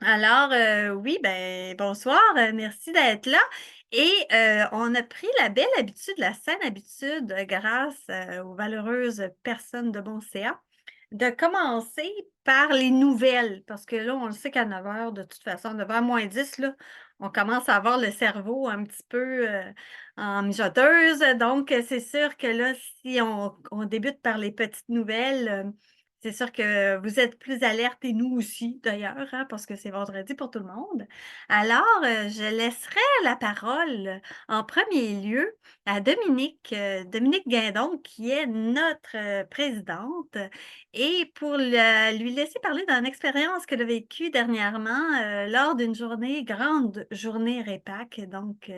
Alors, oui, ben, bonsoir, merci d'être là. Et on a pris la belle habitude, la saine habitude, grâce aux valeureuses personnes de Bon CA, de commencer par les nouvelles. Parce que là, on le sait qu'à 9 heures, de toute façon, 9 heures moins 10, là, on commence à avoir le cerveau un petit peu en mijoteuse. Donc, c'est sûr que là, si on débute par les petites nouvelles, c'est sûr que vous êtes plus alerte et nous aussi d'ailleurs, hein, parce que c'est vendredi pour tout le monde. Alors, je laisserai la parole en premier lieu à Dominique, Dominique Guindon, qui est notre présidente, et pour lui laisser parler d'une expérience qu'elle a vécue dernièrement lors d'une journée, grande journée REPAC. Donc,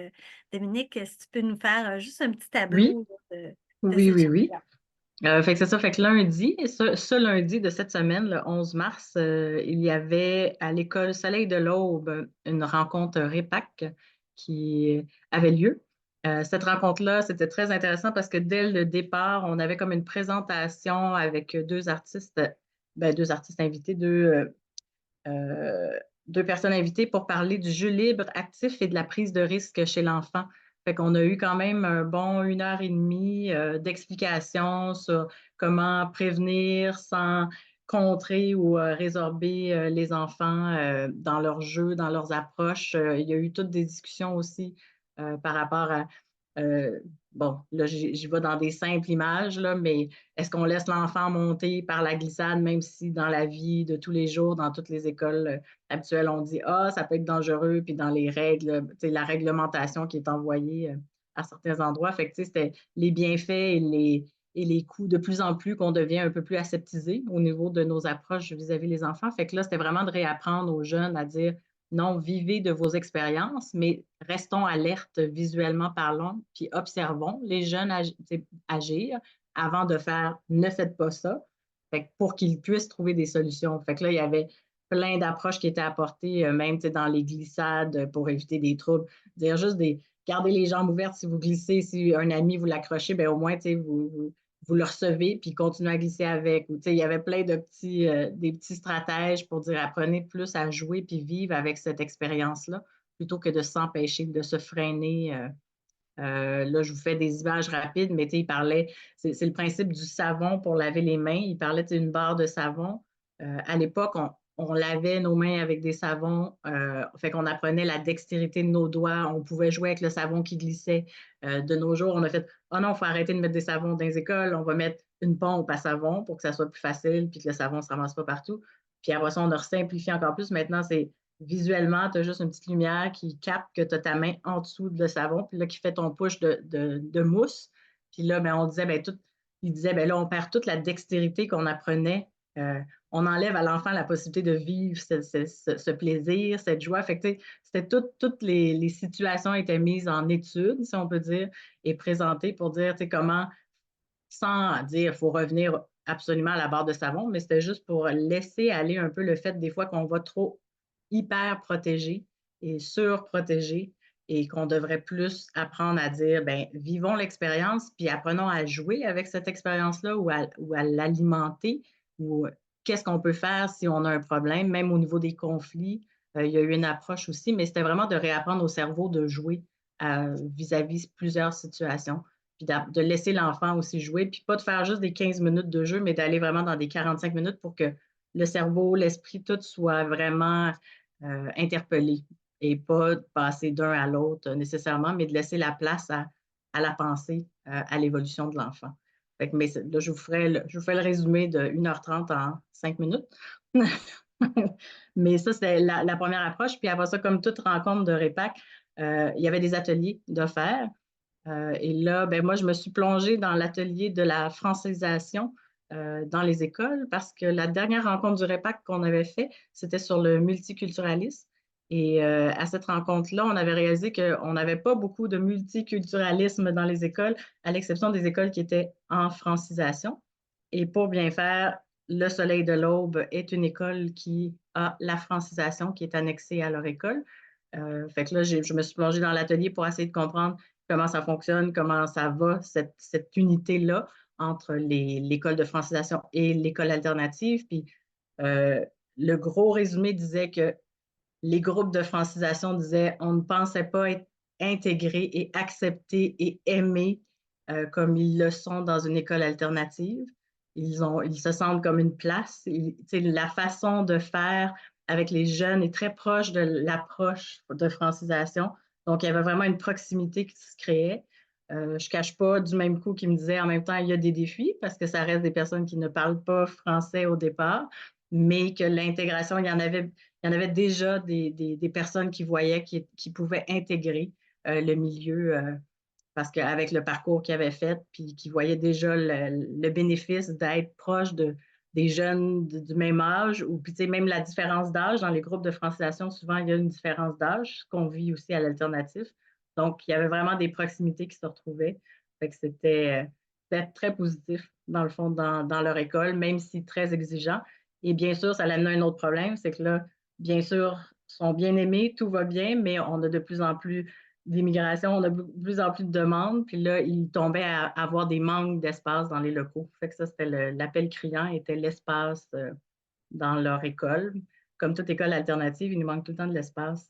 Dominique, si tu peux nous faire juste un petit Oui, tableau de oui, cette oui, oui. journée-là. Fait que c'est ça, fait que lundi, ce lundi de cette semaine, le 11 mars, il y avait à l'école Soleil de l'Aube une rencontre REPAC qui avait lieu. Cette rencontre-là, c'était très intéressant parce que dès le départ, on avait comme une présentation avec deux artistes invités, euh, deux personnes invitées pour parler du jeu libre, actif et de la prise de risque chez l'enfant. Fait qu'on a eu quand même un bon 1 heure et demie d'explications sur comment prévenir sans contrer ou résorber les enfants dans leurs jeux, dans leurs approches. Il y a eu toutes des discussions aussi par rapport à euh, bon, là, j'y vais dans des simples images, là, mais est-ce qu'on laisse l'enfant monter par la glissade, même si dans la vie de tous les jours, dans toutes les écoles habituelles, on dit, ah, ça peut être dangereux, puis dans les règles, tu sais, la réglementation qui est envoyée à certains endroits. Fait que, tu sais, c'était les bienfaits et les coûts de plus en plus qu'on devient un peu plus aseptisé au niveau de nos approches vis-à-vis des enfants. Fait que là, c'était vraiment de réapprendre aux jeunes à dire, non, vivez de vos expériences, mais restons alertes visuellement parlant, puis observons les jeunes agir avant de faire ne faites pas ça, fait que pour qu'ils puissent trouver des solutions. Fait que là, il y avait plein d'approches qui étaient apportées, même dans les glissades pour éviter des troubles. Dire juste garder les jambes ouvertes si vous glissez, si un ami vous l'accrochez, ben au moins vous le recevez puis continuez à glisser avec. Ou, il y avait plein des petits stratèges pour dire apprenez plus à jouer puis vivre avec cette expérience-là plutôt que de s'empêcher, de se freiner. Là, je vous fais des images rapides, mais il parlait, c'est le principe du savon pour laver les mains. Il parlait d'une barre de savon. À l'époque, on lavait nos mains avec des savons, fait qu'on apprenait la dextérité de nos doigts, on pouvait jouer avec le savon qui glissait. De nos jours, on a fait, oh non, il faut arrêter de mettre des savons dans les écoles, on va mettre une pompe à savon pour que ça soit plus facile, puis que le savon ne se ramasse pas partout. Puis après ça, on a simplifié encore plus. Maintenant, c'est visuellement, tu as juste une petite lumière qui capte que tu as ta main en dessous de le savon, puis là, qui fait ton push de mousse. Puis là, ben, on disait, ben, il disait, ben là, on perd toute la dextérité qu'on apprenait. Euh, on enlève à l'enfant la possibilité de vivre ce plaisir, cette joie. Fait que, c'était toutes les situations étaient mises en étude, si on peut dire, et présentées pour dire comment, sans dire qu'il faut revenir absolument à la barre de savon, mais c'était juste pour laisser aller un peu le fait des fois qu'on va trop hyper protéger et surprotéger et qu'on devrait plus apprendre à dire, ben, vivons l'expérience, puis apprenons à jouer avec cette expérience-là ou à l'alimenter, ou qu'est-ce qu'on peut faire si on a un problème, même au niveau des conflits. Il y a eu une approche aussi, mais c'était vraiment de réapprendre au cerveau de jouer vis-à-vis plusieurs situations, puis de laisser l'enfant aussi jouer, puis pas de faire juste des 15 minutes de jeu, mais d'aller vraiment dans des 45 minutes pour que le cerveau, l'esprit, tout soit vraiment interpellé et pas de passer d'un à l'autre nécessairement, mais de laisser la place à la pensée, à l'évolution de l'enfant. Fait que, mais là, je vous fais le résumé de 1h30 en 5 minutes. Mais ça, c'est la première approche. Puis après ça, comme toute rencontre de REPAC, il y avait des ateliers d'offerts. Et là, ben, moi, je me suis plongée dans l'atelier de la francisation dans les écoles parce que la dernière rencontre du REPAC qu'on avait fait, c'était sur le multiculturalisme. Et à cette rencontre-là, on avait réalisé qu'on n'avait pas beaucoup de multiculturalisme dans les écoles, à l'exception des écoles qui étaient en francisation. Et pour bien faire, le Soleil de l'Aube est une école qui a la francisation qui est annexée à leur école. Fait que là, je me suis plongée dans l'atelier pour essayer de comprendre comment ça fonctionne, comment ça va, cette unité-là entre l'école de francisation et l'école alternative. Puis euh, le gros résumé disait que les groupes de francisation disaient on ne pensait pas être intégrés et acceptés et aimés comme ils le sont dans une école alternative. Ils se sentent comme une place. La façon de faire avec les jeunes est très proche de l'approche de francisation. Donc, il y avait vraiment une proximité qui se créait. Je ne cache pas du même coup qu'ils me disaient en même temps, il y a des défis parce que ça reste des personnes qui ne parlent pas français au départ, mais que l'intégration, il y en avait déjà des personnes qui voyaient qui pouvaient intégrer le milieu parce qu'avec le parcours qu'ils avaient fait, puis qui voyaient déjà le bénéfice d'être proche des jeunes du même âge, ou puis même la différence d'âge. Dans les groupes de francisation, souvent, il y a une différence d'âge, ce qu'on vit aussi à l'alternatif. Donc, il y avait vraiment des proximités qui se retrouvaient. Fait que c'était très positif, dans le fond, dans leur école, même si très exigeant. Et bien sûr, ça l'amène à un autre problème, c'est que là, bien sûr, ils sont bien aimés, tout va bien, mais on a de plus en plus d'immigration, on a de plus en plus de demandes, puis là, ils tombaient à avoir des manques d'espace dans les locaux. Fait que ça, c'était l'appel criant, était l'espace dans leur école. Comme toute école alternative, il nous manque tout le temps de l'espace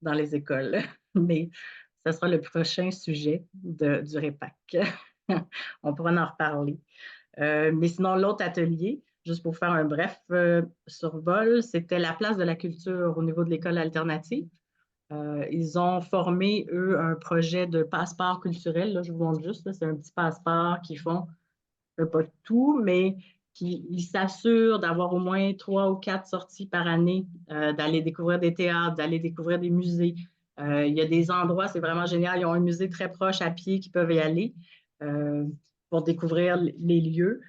dans les écoles. Mais ce sera le prochain sujet du REPAC. On pourra en reparler. Mais sinon, l'autre atelier, juste pour faire un bref survol, c'était la place de la culture au niveau de l'école alternative. Ils ont formé, eux, un projet de passeport culturel. Là, je vous montre juste, c'est un petit passeport qu'ils font, pas tout, mais ils s'assurent d'avoir au moins 3 ou 4 sorties par année, d'aller découvrir des théâtres, d'aller découvrir des musées. Il y a des endroits, c'est vraiment génial. Ils ont un musée très proche à pied qui peuvent y aller euh, pour découvrir les lieux.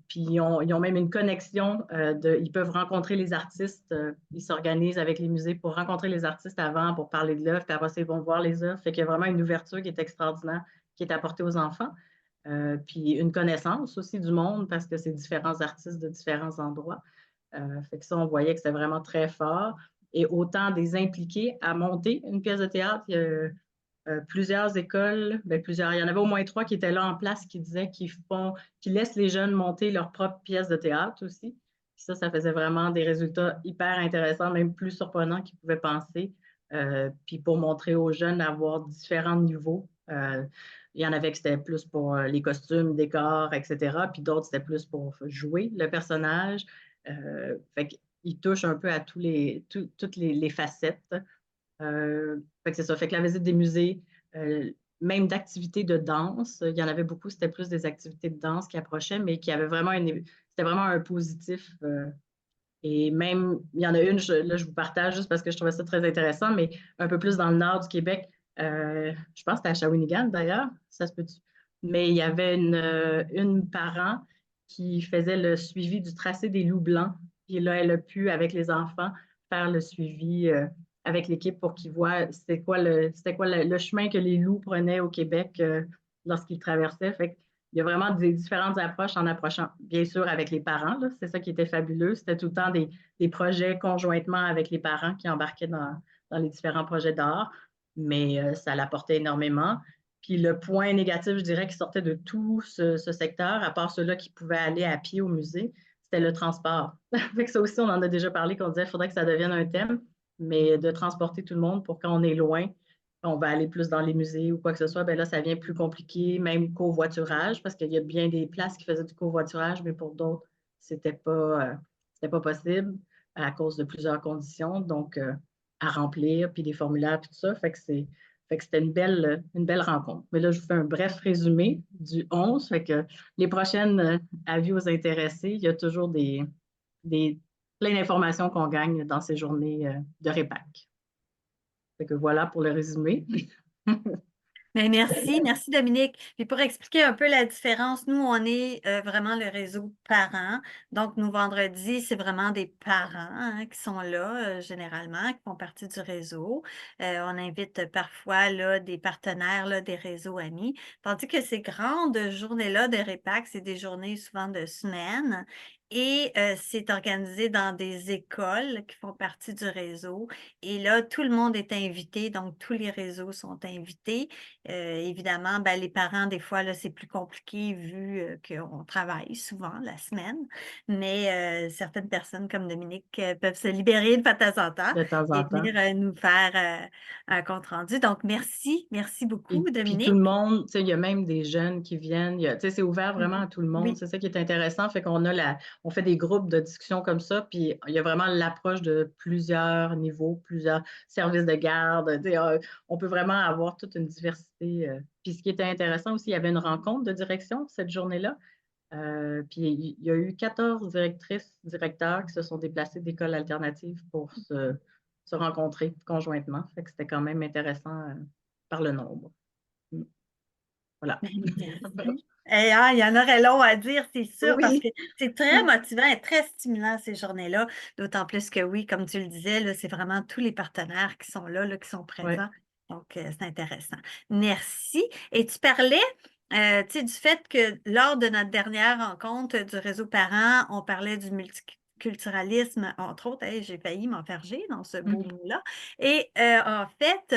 Puis ils ont même une connexion, ils peuvent rencontrer les artistes, ils s'organisent avec les musées pour rencontrer les artistes avant, pour parler de l'œuvre, puis après ça, ils vont voir les œuvres. Fait qu'il y a vraiment une ouverture qui est extraordinaire, qui est apportée aux enfants. Puis une connaissance aussi du monde parce que c'est différents artistes de différents endroits. Fait que ça, on voyait que c'était vraiment très fort. Et autant des impliqués à monter une pièce de théâtre, il y a plusieurs écoles, ben plusieurs, il y en avait au moins 3 qui étaient là en place qui disaient qu'ils laissent les jeunes monter leur propre pièce de théâtre aussi. Puis ça faisait vraiment des résultats hyper intéressants, même plus surprenants qu'ils pouvaient penser. Puis pour montrer aux jeunes avoir différents niveaux. Il y en avait qui c'était plus pour les costumes, décors, etc. Puis d'autres, c'était plus pour jouer le personnage. Fait qu'ils touchent un peu à toutes les facettes. Fait que c'est ça. Fait que la visite des musées, euh, même d'activités de danse, il y en avait beaucoup, c'était plus des activités de danse qui approchaient, mais qui avaient vraiment c'était vraiment un positif. Et même, il y en a une, là, je vous partage juste parce que je trouvais ça très intéressant, mais un peu plus dans le nord du Québec, je pense que c'était à Shawinigan d'ailleurs, ça se peut. Mais il y avait une parent qui faisait le suivi du tracé des loups blancs. Puis là, elle a pu, avec les enfants, faire le suivi avec l'équipe pour qu'ils voient c'était quoi le chemin que les loups prenaient au Québec lorsqu'ils traversaient. Fait il y a vraiment des différentes approches en approchant, bien sûr, avec les parents. C'est ça qui était fabuleux. C'était tout le temps des projets conjointement avec les parents qui embarquaient dans les différents projets d'art, mais ça l'apportait énormément. Puis le point négatif, je dirais, qui sortait de tout ce secteur, à part ceux-là qui pouvaient aller à pied au musée, c'était le transport. Fait que ça aussi, on en a déjà parlé, qu'on disait qu'il faudrait que ça devienne un thème, mais de transporter tout le monde pour quand on est loin, on va aller plus dans les musées ou quoi que ce soit, ben là, ça devient plus compliqué, même covoiturage, parce qu'il y a bien des places qui faisaient du covoiturage, mais pour d'autres, c'était pas possible à cause de plusieurs conditions, donc à remplir, puis des formulaires, puis tout ça. Fait que c'était une belle rencontre. Mais là, je vous fais un bref résumé du 11. Fait que les prochaines avis aux intéressés, il y a toujours des plein d'informations qu'on gagne dans ces journées de répac. Fait que voilà pour le résumé. Mais merci Dominique. Puis pour expliquer un peu la différence, nous, on est vraiment le réseau parents. Donc, nos vendredis, c'est vraiment des parents hein, qui sont là, généralement, qui font partie du réseau. On invite parfois là, des partenaires, là, des réseaux amis. Tandis que ces grandes journées-là de répac, c'est des journées souvent de semaine. et c'est organisé dans des écoles qui font partie du réseau. Et là, tout le monde est invité, donc tous les réseaux sont invités. Évidemment, ben, les parents, des fois, là, c'est plus compliqué vu qu'on travaille souvent la semaine, mais certaines personnes comme Dominique peuvent se libérer une fois de temps en temps de temps et en temps. venir nous faire un compte-rendu. Donc, merci beaucoup, Puis tout le Dominique. monde, tu sais, il y a même des jeunes qui viennent, tu sais, c'est ouvert vraiment Mhm. à tout le monde. Oui. C'est ça qui est intéressant. Fait qu'on a on fait des groupes de discussion comme ça, puis il y a vraiment l'approche de plusieurs niveaux, plusieurs services de garde. Tu sais, on peut vraiment avoir toute une diversité. Puis ce qui était intéressant aussi, il y avait une rencontre de direction cette journée-là. Puis il y a eu 14 directrices, directeurs qui se sont déplacés d'écoles alternatives pour se rencontrer conjointement. Fait que c'était quand même intéressant par le nombre. Mm. Voilà. Ben, merci. Et, ah, il y en aurait long à dire, c'est sûr, parce que Oui, c'est très motivant et très stimulant ces journées-là. D'autant plus que oui, comme tu le disais, là, c'est vraiment tous les partenaires qui sont là, qui sont oui. présents. Donc, c'est intéressant. Merci. Et tu parlais, tu sais, du fait que lors de notre dernière rencontre du réseau parents, on parlait du multiculturalisme, entre autres. Hey, j'ai failli m'enfarger dans ce beau Mhm. mot-là. Et en fait,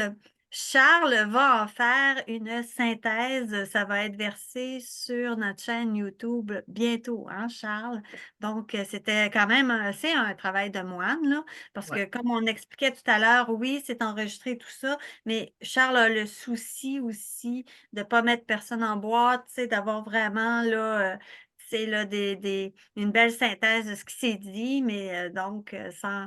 Charles va en faire une synthèse. Ça va être versé sur notre chaîne YouTube bientôt, hein, Charles? Donc, c'était quand même assez un travail de moine, là, parce Ouais. que comme on expliquait tout à l'heure, oui, c'est enregistré tout ça, mais Charles a le souci aussi de ne pas mettre personne en boîte, tu sais, d'avoir vraiment, là, c'est là, une belle synthèse de ce qui s'est dit, mais donc sans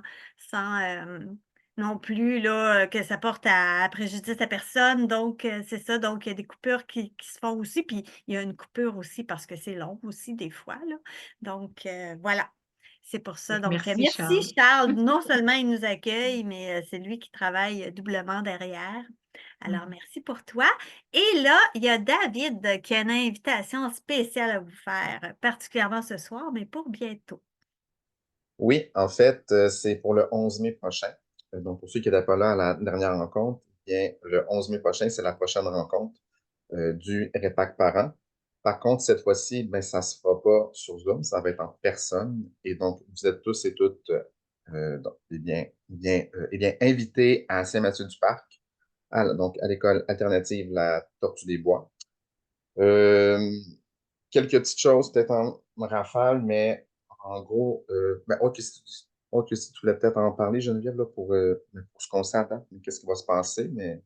non plus là, que ça porte à préjudice à personne. Donc, c'est ça. Donc, il y a des coupures qui se font aussi. Puis, il y a une coupure aussi parce que c'est long aussi, des fois, là. Donc, voilà. C'est pour ça. Fait que Donc, merci, merci, Charles. Charles. Non seulement il nous accueille, mais c'est lui qui travaille doublement derrière. Alors, Mhm. merci pour toi. Et là, il y a David qui a une invitation spéciale à vous faire, particulièrement ce soir, mais pour bientôt. Oui, en fait, c'est pour le 11 mai prochain. Donc, pour ceux qui n'étaient pas là à la dernière rencontre, eh bien, le 11 mai prochain, c'est la prochaine rencontre du REPAC Parents. Par contre, cette fois-ci, ben, ça ne se fera pas sur Zoom, ça va être en personne. Et donc, vous êtes tous et toutes donc, eh bien, invités à Saint-Mathieu-du-Parc, donc à l'école alternative La Tortue des Bois. Euh, Quelques petites choses, peut-être en rafale, mais en gros, ben, autre que si tu voulais peut-être en parler, Geneviève, là, pour ce qu'on sait à date, mais qu'est-ce qui va se passer, mais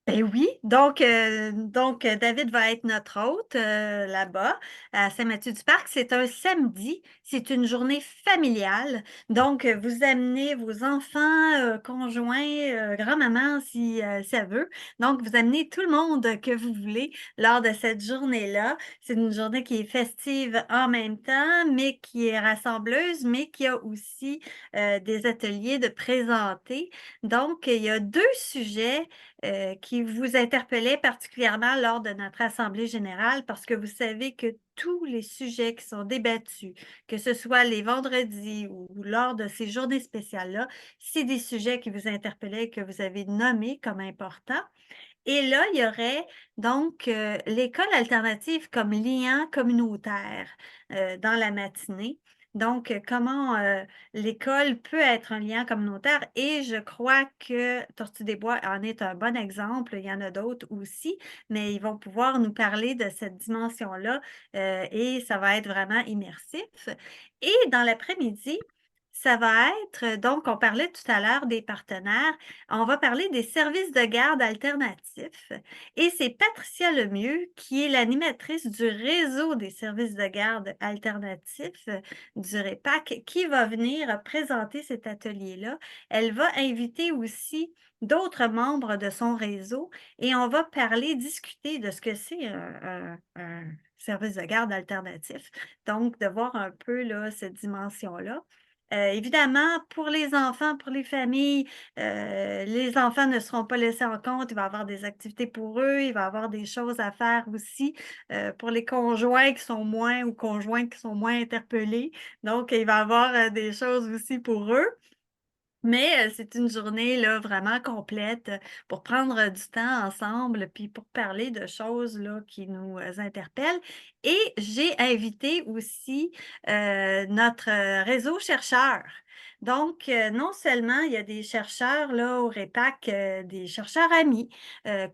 Ben oui, donc David va être notre hôte là-bas à Saint-Mathieu-du-Parc. C'est un samedi, c'est une journée familiale. Donc, vous amenez vos enfants, conjoints, grand-maman si elle veut. Donc, vous amenez tout le monde que vous voulez lors de cette journée-là. C'est une journée qui est festive en même temps, mais qui est rassembleuse, mais qui a aussi des ateliers de présenter. Donc, il y a deux sujets qui vous interpellait particulièrement lors de notre Assemblée générale parce que vous savez que tous les sujets qui sont débattus, que ce soit les vendredis ou lors de ces journées spéciales-là, c'est des sujets qui vous interpellaient, que vous avez nommés comme importants. Et là, il y aurait donc l'école alternative comme lien communautaire dans la matinée. Donc, comment l'école peut être un lien communautaire et je crois que Tortue des Bois en est un bon exemple. Il y en a d'autres aussi, mais ils vont pouvoir nous parler de cette dimension-là et ça va être vraiment immersif. Et dans l'après-midi, ça va être, donc, on parlait tout à l'heure des partenaires. On va parler des services de garde alternatifs et c'est Patricia Lemieux qui est l'animatrice du réseau des services de garde alternatifs du REPAC qui va venir présenter cet atelier-là. Elle va inviter aussi d'autres membres de son réseau et on va parler, discuter de ce que c'est un service de garde alternatif. Donc, de voir un peu là, cette dimension-là. Évidemment, pour les enfants, pour les enfants ne seront pas laissés en compte. Il va y avoir des activités pour eux. Il va y avoir des choses à faire aussi pour les conjoints qui sont moins ou conjointes qui sont moins interpellés. Donc, il va y avoir des choses aussi pour eux. Mais c'est une journée là, vraiment complète pour prendre du temps ensemble, puis pour parler de choses là, qui nous interpellent. Et j'ai invité aussi notre réseau chercheurs. Donc, non seulement il y a des chercheurs là, au REPAC, des chercheurs amis,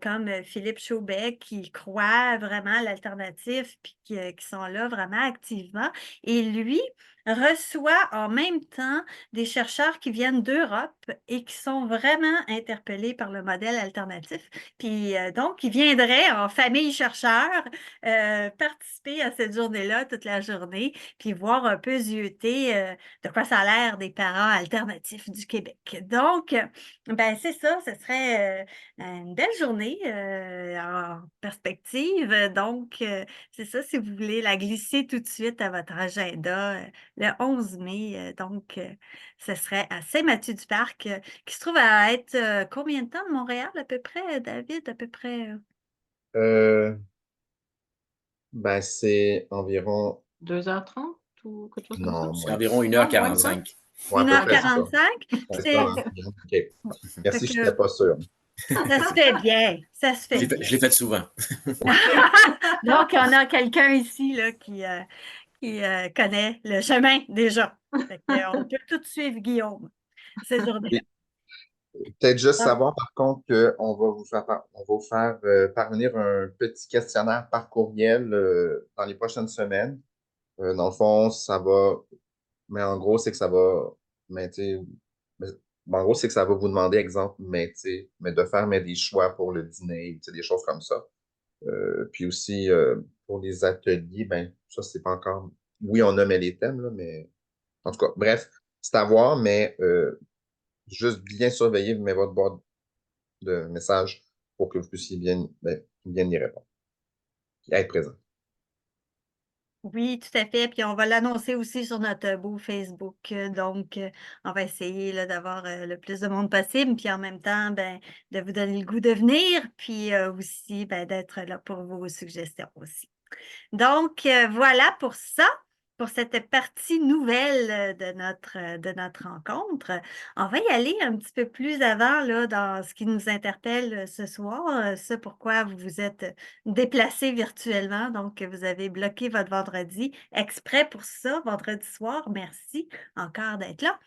comme Philippe Chaubet, qui croient vraiment à l'alternative, puis qui sont là vraiment activement. Et lui reçoit en même temps des chercheurs qui viennent d'Europe et qui sont vraiment interpellés par le modèle alternatif. Puis donc, ils viendraient en famille chercheur participer à cette journée-là toute la journée, puis voir un peu zioter de quoi ça a l'air des parents alternatifs du Québec. Donc, ben c'est ça, ce serait une belle journée en perspective. Donc, c'est ça, si vous voulez la glisser tout de suite à votre agenda, le 11 mai. Donc, ce serait à Saint-Mathieu-du-Parc, qui se trouve à être combien de temps de Montréal à peu près, David? À peu près Euh, ben, c'est environ, 2h30 ou quelque chose comme ça? non, C'est moins. environ Non, moins que ça? 1h45. Ouais, à une peu heure près ça. quarante-cinq. Ouais, ça, C'est, hein? OK. fait Merci, je n'étais que pas sûr. ça se fait bien. Ça se Je fait l'ai bien. fait souvent. Donc, on a quelqu'un ici là, qui connaît le chemin déjà. Fait que, on peut tout suivre Guillaume cette journée-là. Oui. Peut-être juste Ah, savoir, par contre, qu'on va on va vous faire parvenir un petit questionnaire par courriel dans les prochaines semaines. Dans le fond, ça va, mais en gros, c'est que ça va, mais tu sais, mais- en gros, c'est que ça va vous demander, exemple, mais tu sais, mais de faire mais des choix pour le dîner, tu sais, des choses comme ça. Puis aussi, pour les ateliers, ben, ça, c'est pas encore, oui, on a mais les thèmes, là, mais en tout cas, bref, c'est à voir, mais juste bien surveiller, mais votre boîte de messages pour que vous puissiez bien y répondre et être présent. oui, tout à fait. Puis on va l'annoncer aussi sur notre beau Facebook. Donc, on va essayer là, d'avoir le plus de monde possible. Puis en même temps, ben, de vous donner le goût de venir. Puis aussi, ben, d'être là pour vos suggestions aussi. Donc, voilà pour ça, pour cette partie nouvelle de notre rencontre. On va y aller un petit peu plus avant là, dans ce qui nous interpelle ce soir, ce pourquoi vous vous êtes déplacés virtuellement. Donc, vous avez bloqué votre vendredi exprès pour ça, vendredi soir. Merci encore d'être là.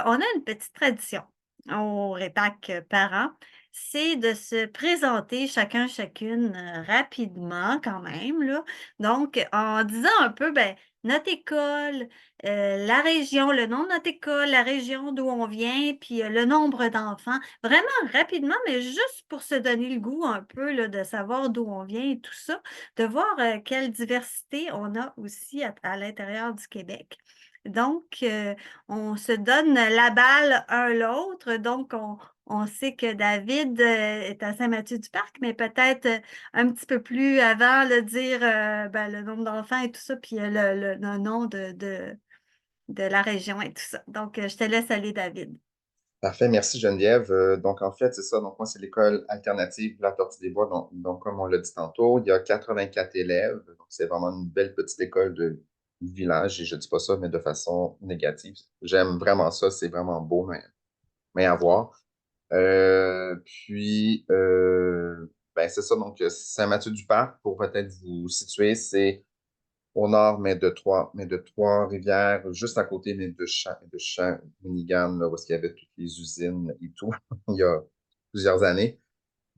On a une petite tradition au REPAC parents, c'est de se présenter chacun, chacune rapidement quand même, là. Donc, en disant un peu, ben, notre école, la région, le nom de notre école, la région d'où on vient, puis le nombre d'enfants. Vraiment rapidement, mais juste pour se donner le goût un peu là, de savoir d'où on vient et tout ça, de voir quelle diversité on a aussi à l'intérieur du Québec. Donc, on se donne la balle un l'autre. Donc, on sait que David est à Saint-Mathieu-du-Parc, mais peut-être un petit peu plus avant, le dire ben, le nombre d'enfants et tout ça, puis le nom de la région et tout ça. Donc, je te laisse aller, David. Parfait, merci Geneviève. Donc, en fait, c'est ça. Donc, moi, c'est l'école alternative La Tortue des Bois. Donc, comme on l'a dit tantôt, il y a 84 élèves. Donc, c'est vraiment une belle petite école de village. Et je ne dis pas ça, mais de façon négative. J'aime vraiment ça. C'est vraiment beau, mais à voir. Ben, c'est ça. Donc, Saint-Mathieu-du-Parc, pour peut-être vous situer, c'est au nord, mais de Trois-Rivières, juste à côté, mais de Shawinigan, là, où il y avait toutes les usines et tout, il y a plusieurs années.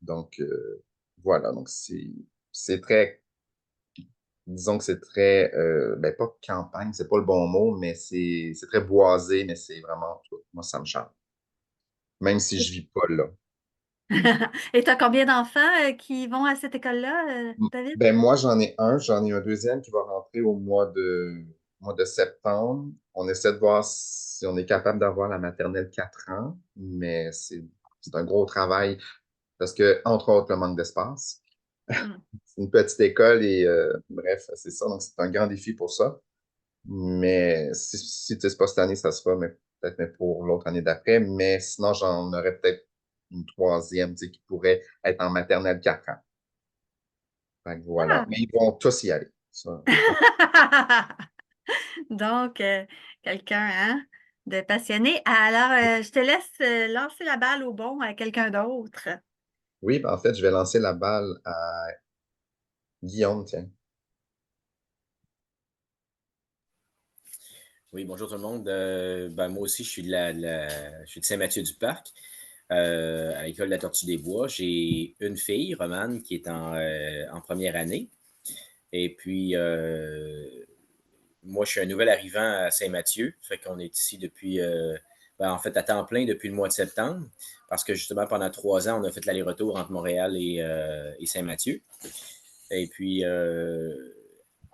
Donc, voilà. Donc, c'est très, disons que c'est très, ben, pas campagne, c'est pas le bon mot, mais c'est très boisé, mais c'est vraiment, moi, ça me charme. Même si je vis pas là. Et tu as combien d'enfants qui vont à cette école-là, David? Ben, moi, j'en ai un deuxième qui va rentrer mois de septembre. On essaie de voir si on est capable d'avoir la maternelle 4 ans, mais c'est un gros travail parce que, entre autres, le manque d'espace. Hmm. C'est une petite école et bref, c'est ça. Donc, c'est un grand défi pour ça. Mais si c'est pas cette année, ça sera mais peut-être mais pour l'autre année d'après. Mais sinon, j'en aurais peut-être une troisième, tu sais, qui pourrait être en maternelle 4 ans. Fait que voilà. Ah! Mais ils vont tous y aller. Ça, Donc, quelqu'un, hein, de passionnés. Alors, je te laisse lancer la balle au bon à quelqu'un d'autre. Oui, ben, en fait, je vais lancer la balle à Guillaume, tiens. Oui, bonjour tout le monde. Moi aussi, je suis je suis de Saint-Mathieu-du-Parc, à l'école de la Tortue des Bois. J'ai une fille, Romane, qui est en première année. Et puis, moi, je suis un nouvel arrivant à Saint-Mathieu. Fait qu'on est ici depuis, en fait, à temps plein depuis le mois de septembre. Parce que justement, pendant 3 ans, on a fait l'aller-retour entre Montréal et Saint-Mathieu. Et puis,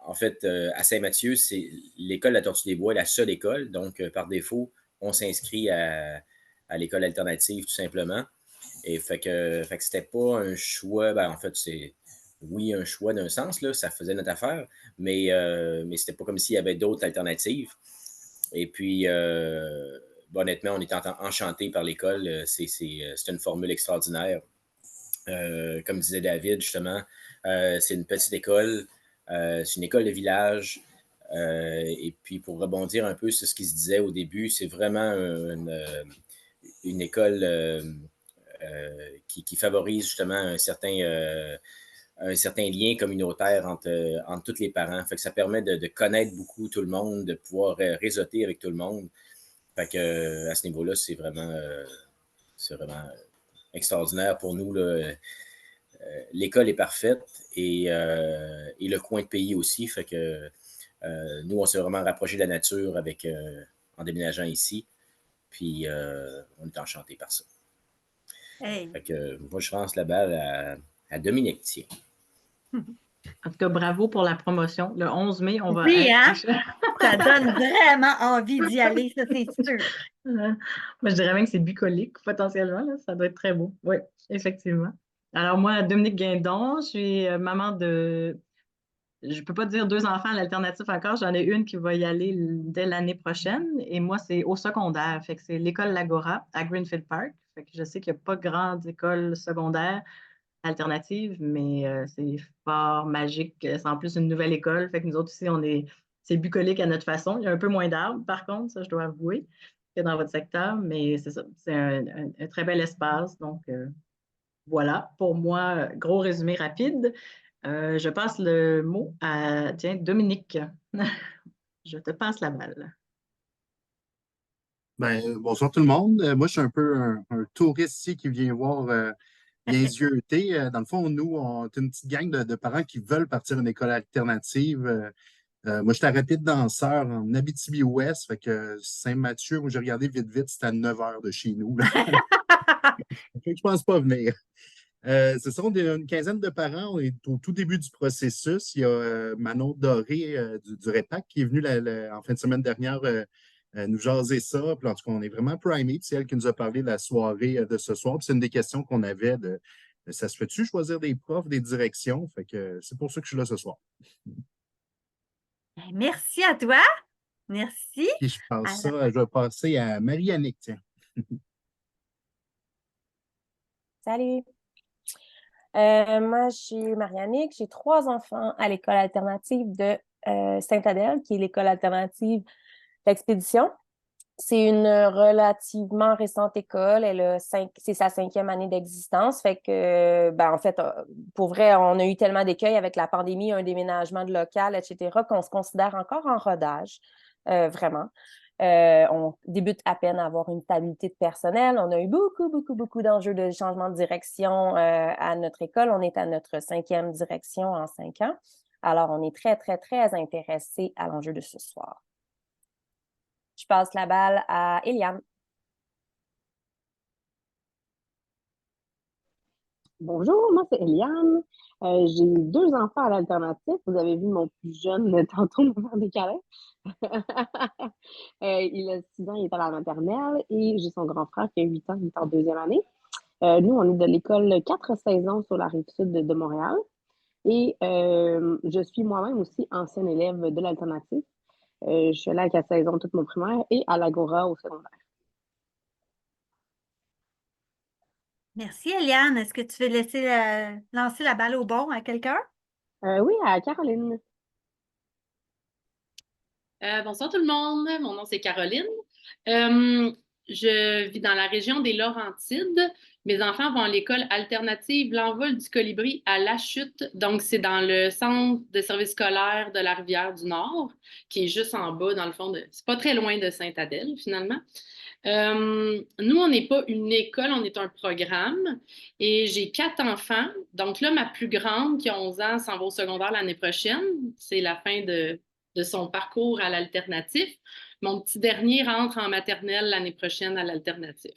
en fait, à Saint-Mathieu, c'est l'école de la Tortue des Bois est la seule école. Donc, par défaut, on s'inscrit à l'école alternative, tout simplement. Et fait que c'était pas un choix. En fait, c'est oui, un choix d'un sens, là, ça faisait notre affaire, mais c'était pas comme s'il y avait d'autres alternatives. Et puis, honnêtement, on était enchantés par l'école. C'est une formule extraordinaire. Comme disait David, justement, c'est une petite école, c'est une école de village. Et puis, pour rebondir un peu sur ce qui se disait au début, c'est vraiment une école qui favorise justement un certain lien communautaire entre tous les parents. Fait que ça permet de connaître beaucoup tout le monde, de pouvoir réseauter avec tout le monde. Fait que, à ce niveau-là, c'est vraiment extraordinaire pour nous, là. L'école est parfaite et le coin de pays aussi. Fait que nous, on s'est vraiment rapproché de la nature en déménageant ici. Puis on est enchantés par ça. Hey. Fait que moi, je lance la balle à Dominique. Tiens. En tout cas, bravo pour la promotion. Le 11 mai, on va Oui, être. hein? Ça donne vraiment envie d'y aller, ça, c'est sûr. Moi, je dirais même que c'est bucolique, potentiellement. Là. Ça doit être très beau. Oui, effectivement. Alors, moi, Dominique Guindon, je suis maman de. Je ne peux pas dire 2 enfants à l'alternative encore. J'en ai une qui va y aller dès l'année prochaine. Et moi, c'est au secondaire. Fait que c'est l'école L'Agora à Greenfield Park. Fait que je sais qu'il n'y a pas grande école secondaire alternative, mais c'est fort magique. C'est en plus une nouvelle école. Fait que nous autres ici, c'est bucolique à notre façon. Il y a un peu moins d'arbres, par contre, ça, je dois avouer, que dans votre secteur, mais c'est ça. C'est un très bel espace. Donc, voilà, pour moi, gros résumé rapide. Je passe le mot à, tiens, Dominique. Je te passe la balle. Bonsoir tout le monde. Moi, je suis un peu un touriste ici qui vient voir, vient zioter. Dans le fond, nous, on est une petite gang de parents qui veulent partir à une école alternative. Moi, j'étais rapide danseur en Abitibi-Ouest, fait que Saint-Mathieu, moi, j'ai regardé vite, vite, c'était à 9 heures de chez nous, là. Fait que je pense pas venir. Ce sont une quinzaine de parents. On est au tout début du processus. Il y a Manon Doré du REPAC qui est venue en fin de semaine dernière nous jaser ça. Puis, en tout cas, on est vraiment primés. C'est elle qui nous a parlé de la soirée de ce soir. Puis c'est une des questions qu'on avait de ça se fait-tu choisir des profs, des directions? Fait que c'est pour ça que je suis là ce soir. Merci à toi. Merci. Puis je passe Alors, ça, je vais passer à Marie-Annick, tiens. Salut. Moi, je suis Mariannick. J'ai 3 enfants à l'école alternative de Sainte-Adèle, qui est l'école alternative d'Expédition. C'est une relativement récente école. C'est sa 5e année d'existence. Fait que, en fait, pour vrai, on a eu tellement d'écueils avec la pandémie, un déménagement de local, etc., qu'on se considère encore en rodage, vraiment. On débute à peine à avoir une stabilité de personnel. On a eu beaucoup, beaucoup, beaucoup d'enjeux de changement de direction à notre école. On est à notre 5e direction en 5 ans. Alors, on est très, très, très intéressés à l'enjeu de ce soir. Je passe la balle à Eliane. Bonjour, moi c'est Eliane. J'ai 2 enfants à l'alternative. Vous avez vu mon plus jeune tantôt me faire des câlins. Il a 6 ans, il est à la maternelle et j'ai son grand frère qui a 8 ans, il est en 2e année. Nous, on est de l'école 4 saisons sur la rive sud de Montréal et je suis moi-même aussi ancienne élève de l'alternative. Je suis allée à 4 saisons toute mon primaire et à l'Agora au secondaire. merci, Eliane. Est-ce que tu veux lancer la balle au bon à quelqu'un? Oui, à Caroline. Bonsoir tout le monde, mon nom c'est Caroline. Je vis dans la région des Laurentides. Mes enfants vont à l'école alternative L'Envol du Colibri à La Chute. Donc, c'est dans le centre de service scolaire de la Rivière-du-Nord, qui est juste en bas, dans le fond. C'est pas très loin de Sainte-Adèle, finalement. Nous, on n'est pas une école, on est un programme. Et j'ai 4 enfants. Donc là, ma plus grande, qui a 11 ans, s'en va au secondaire l'année prochaine. C'est la fin de son parcours à l'alternatif. Mon petit dernier rentre en maternelle l'année prochaine à l'alternatif.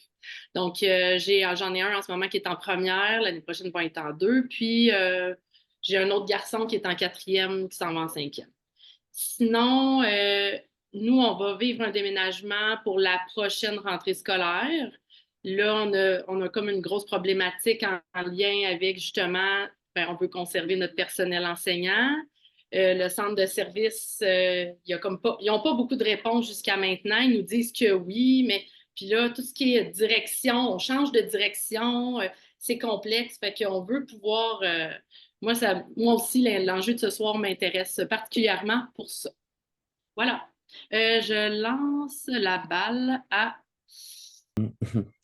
Donc, j'en ai un en ce moment qui est en première, l'année prochaine va être en 2, puis j'ai un autre garçon qui est en 4e, qui s'en va en 5e. Sinon, nous, on va vivre un déménagement pour la prochaine rentrée scolaire. Là, on a comme une grosse problématique en lien avec justement, on veut conserver notre personnel enseignant. Le centre de service, il y a comme pas, ils n'ont pas beaucoup de réponses jusqu'à maintenant. Ils nous disent que oui, mais puis là, tout ce qui est direction, on change de direction, c'est complexe. Fait qu'on veut pouvoir. Moi aussi, l'enjeu de ce soir m'intéresse particulièrement pour ça. Voilà. Je lance la balle à.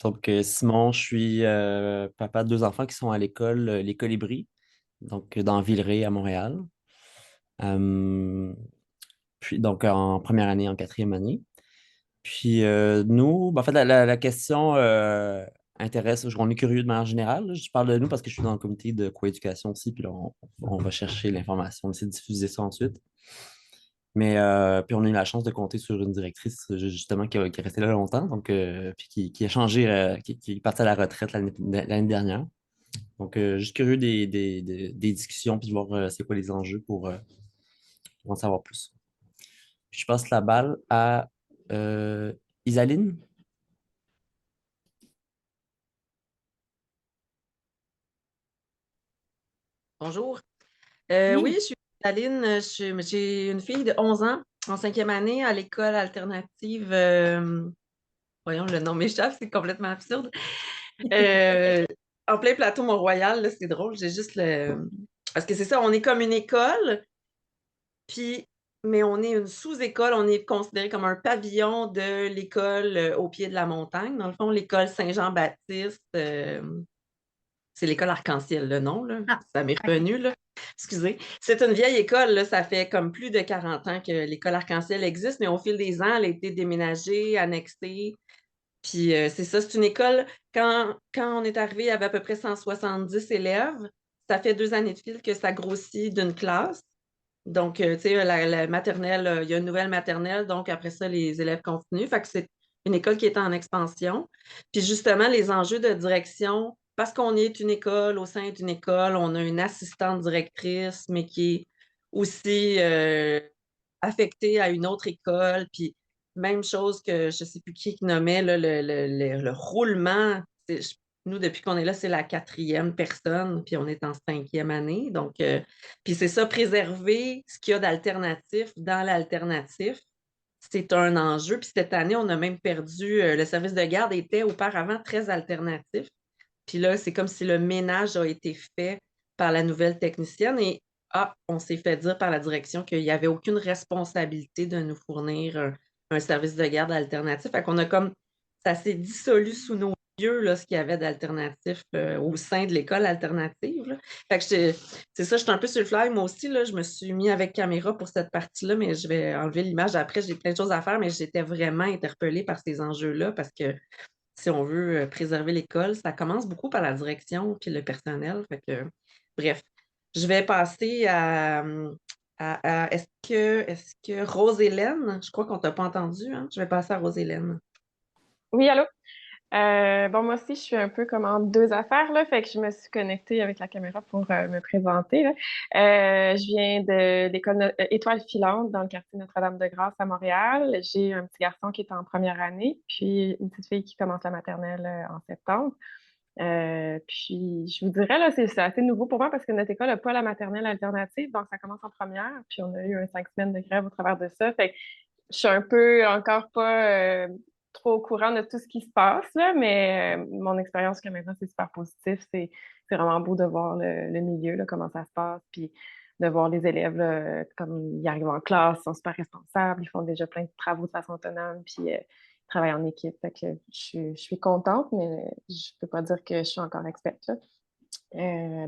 Donc, Simon, je suis papa de 2 enfants qui sont à l'école Les Colibris, donc dans Villeray à Montréal. Puis, donc, en première année, en 4e année. Puis, nous, en fait, la question intéresse, on est curieux de manière générale, là. Je parle de nous parce que je suis dans le comité de coéducation aussi, puis là, on va chercher l'information, on essaie de diffuser ça ensuite. Mais puis on a eu la chance de compter sur une directrice justement qui est restée là longtemps, donc puis qui a changé, qui est partie à la retraite l'année dernière. Donc juste curieux des discussions puis de voir c'est quoi les enjeux pour en savoir plus. Je passe la balle à Isaline. Bonjour. Oui. Oui, je suis Aline. J'ai une fille de 11 ans en 5e année à l'école alternative. Voyons, le nom m'échappe, c'est complètement absurde. En plein plateau Mont-Royal, là, c'est drôle. J'ai juste le. Parce que c'est ça, on est comme une école, puis, mais on est une sous-école. On est considéré comme un pavillon de l'école au pied de la montagne. Dans le fond, l'école Saint-Jean-Baptiste. C'est l'école Arc-en-Ciel, le nom, là. Ah, Ça m'est OK. revenu, là. Excusez. C'est une vieille école, là. Ça fait comme plus de 40 ans que l'école Arc-en-Ciel existe, mais au fil des ans, elle a été déménagée, annexée. Puis c'est ça, c'est une école. Quand on est arrivé, il y avait à peu près 170 élèves. Ça fait 2 années de fil que ça grossit d'une classe. Donc, tu sais, la maternelle, il y a une nouvelle maternelle, donc après ça, les élèves continuent. Fait que c'est une école qui est en expansion. Puis justement, les enjeux de direction, parce qu'on est une école, au sein d'une école, on a une assistante directrice, mais qui est aussi affectée à une autre école. Puis même chose que je ne sais plus qui nommait là, le roulement. Nous, depuis qu'on est là, c'est la 4e personne, puis on est en 5e année. Donc, puis c'est ça, préserver ce qu'il y a d'alternatif dans l'alternatif, c'est un enjeu. Puis cette année, on a même perdu, le service de garde était auparavant très alternatif. Puis là, c'est comme si le ménage a été fait par la nouvelle technicienne et on s'est fait dire par la direction qu'il n'y avait aucune responsabilité de nous fournir un service de garde alternatif. Fait qu'on a comme, ça s'est dissolu sous nos yeux, là, ce qu'il y avait d'alternatif au sein de l'école alternative, là. Fait que c'est ça, je suis un peu sur le fly. Moi aussi, là, je me suis mis avec caméra pour cette partie-là, mais je vais enlever l'image après. J'ai plein de choses à faire, mais j'étais vraiment interpellée par ces enjeux-là parce que si on veut préserver l'école, ça commence beaucoup par la direction puis le personnel. Fait que, bref, je vais passer est-ce que Rose-Hélène, je crois qu'on t'a pas entendu, hein? Je vais passer à Rose-Hélène. Oui, allô? Bon, moi aussi, je suis un peu comme en 2 affaires, là, fait que je me suis connectée avec la caméra pour me présenter, là. Je viens de l'école Étoile filante dans le quartier Notre-Dame-de-Grâce à Montréal. J'ai un petit garçon qui est en première année, puis une petite fille qui commence la maternelle en septembre. Puis je vous dirais, là, c'est assez nouveau pour moi parce que notre école n'a pas la maternelle alternative, donc ça commence en première, puis on a eu 5 semaines de grève au travers de ça. Fait que je suis un peu encore pas trop au courant de tout ce qui se passe, là, mais mon expérience jusqu'à maintenant, c'est super positif. C'est vraiment beau de voir le milieu, là, comment ça se passe, puis de voir les élèves, là, comme ils arrivent en classe, ils sont super responsables, ils font déjà plein de travaux de façon autonome, puis travaille en équipe. Fait que je suis contente, mais je peux pas dire que je suis encore experte, là.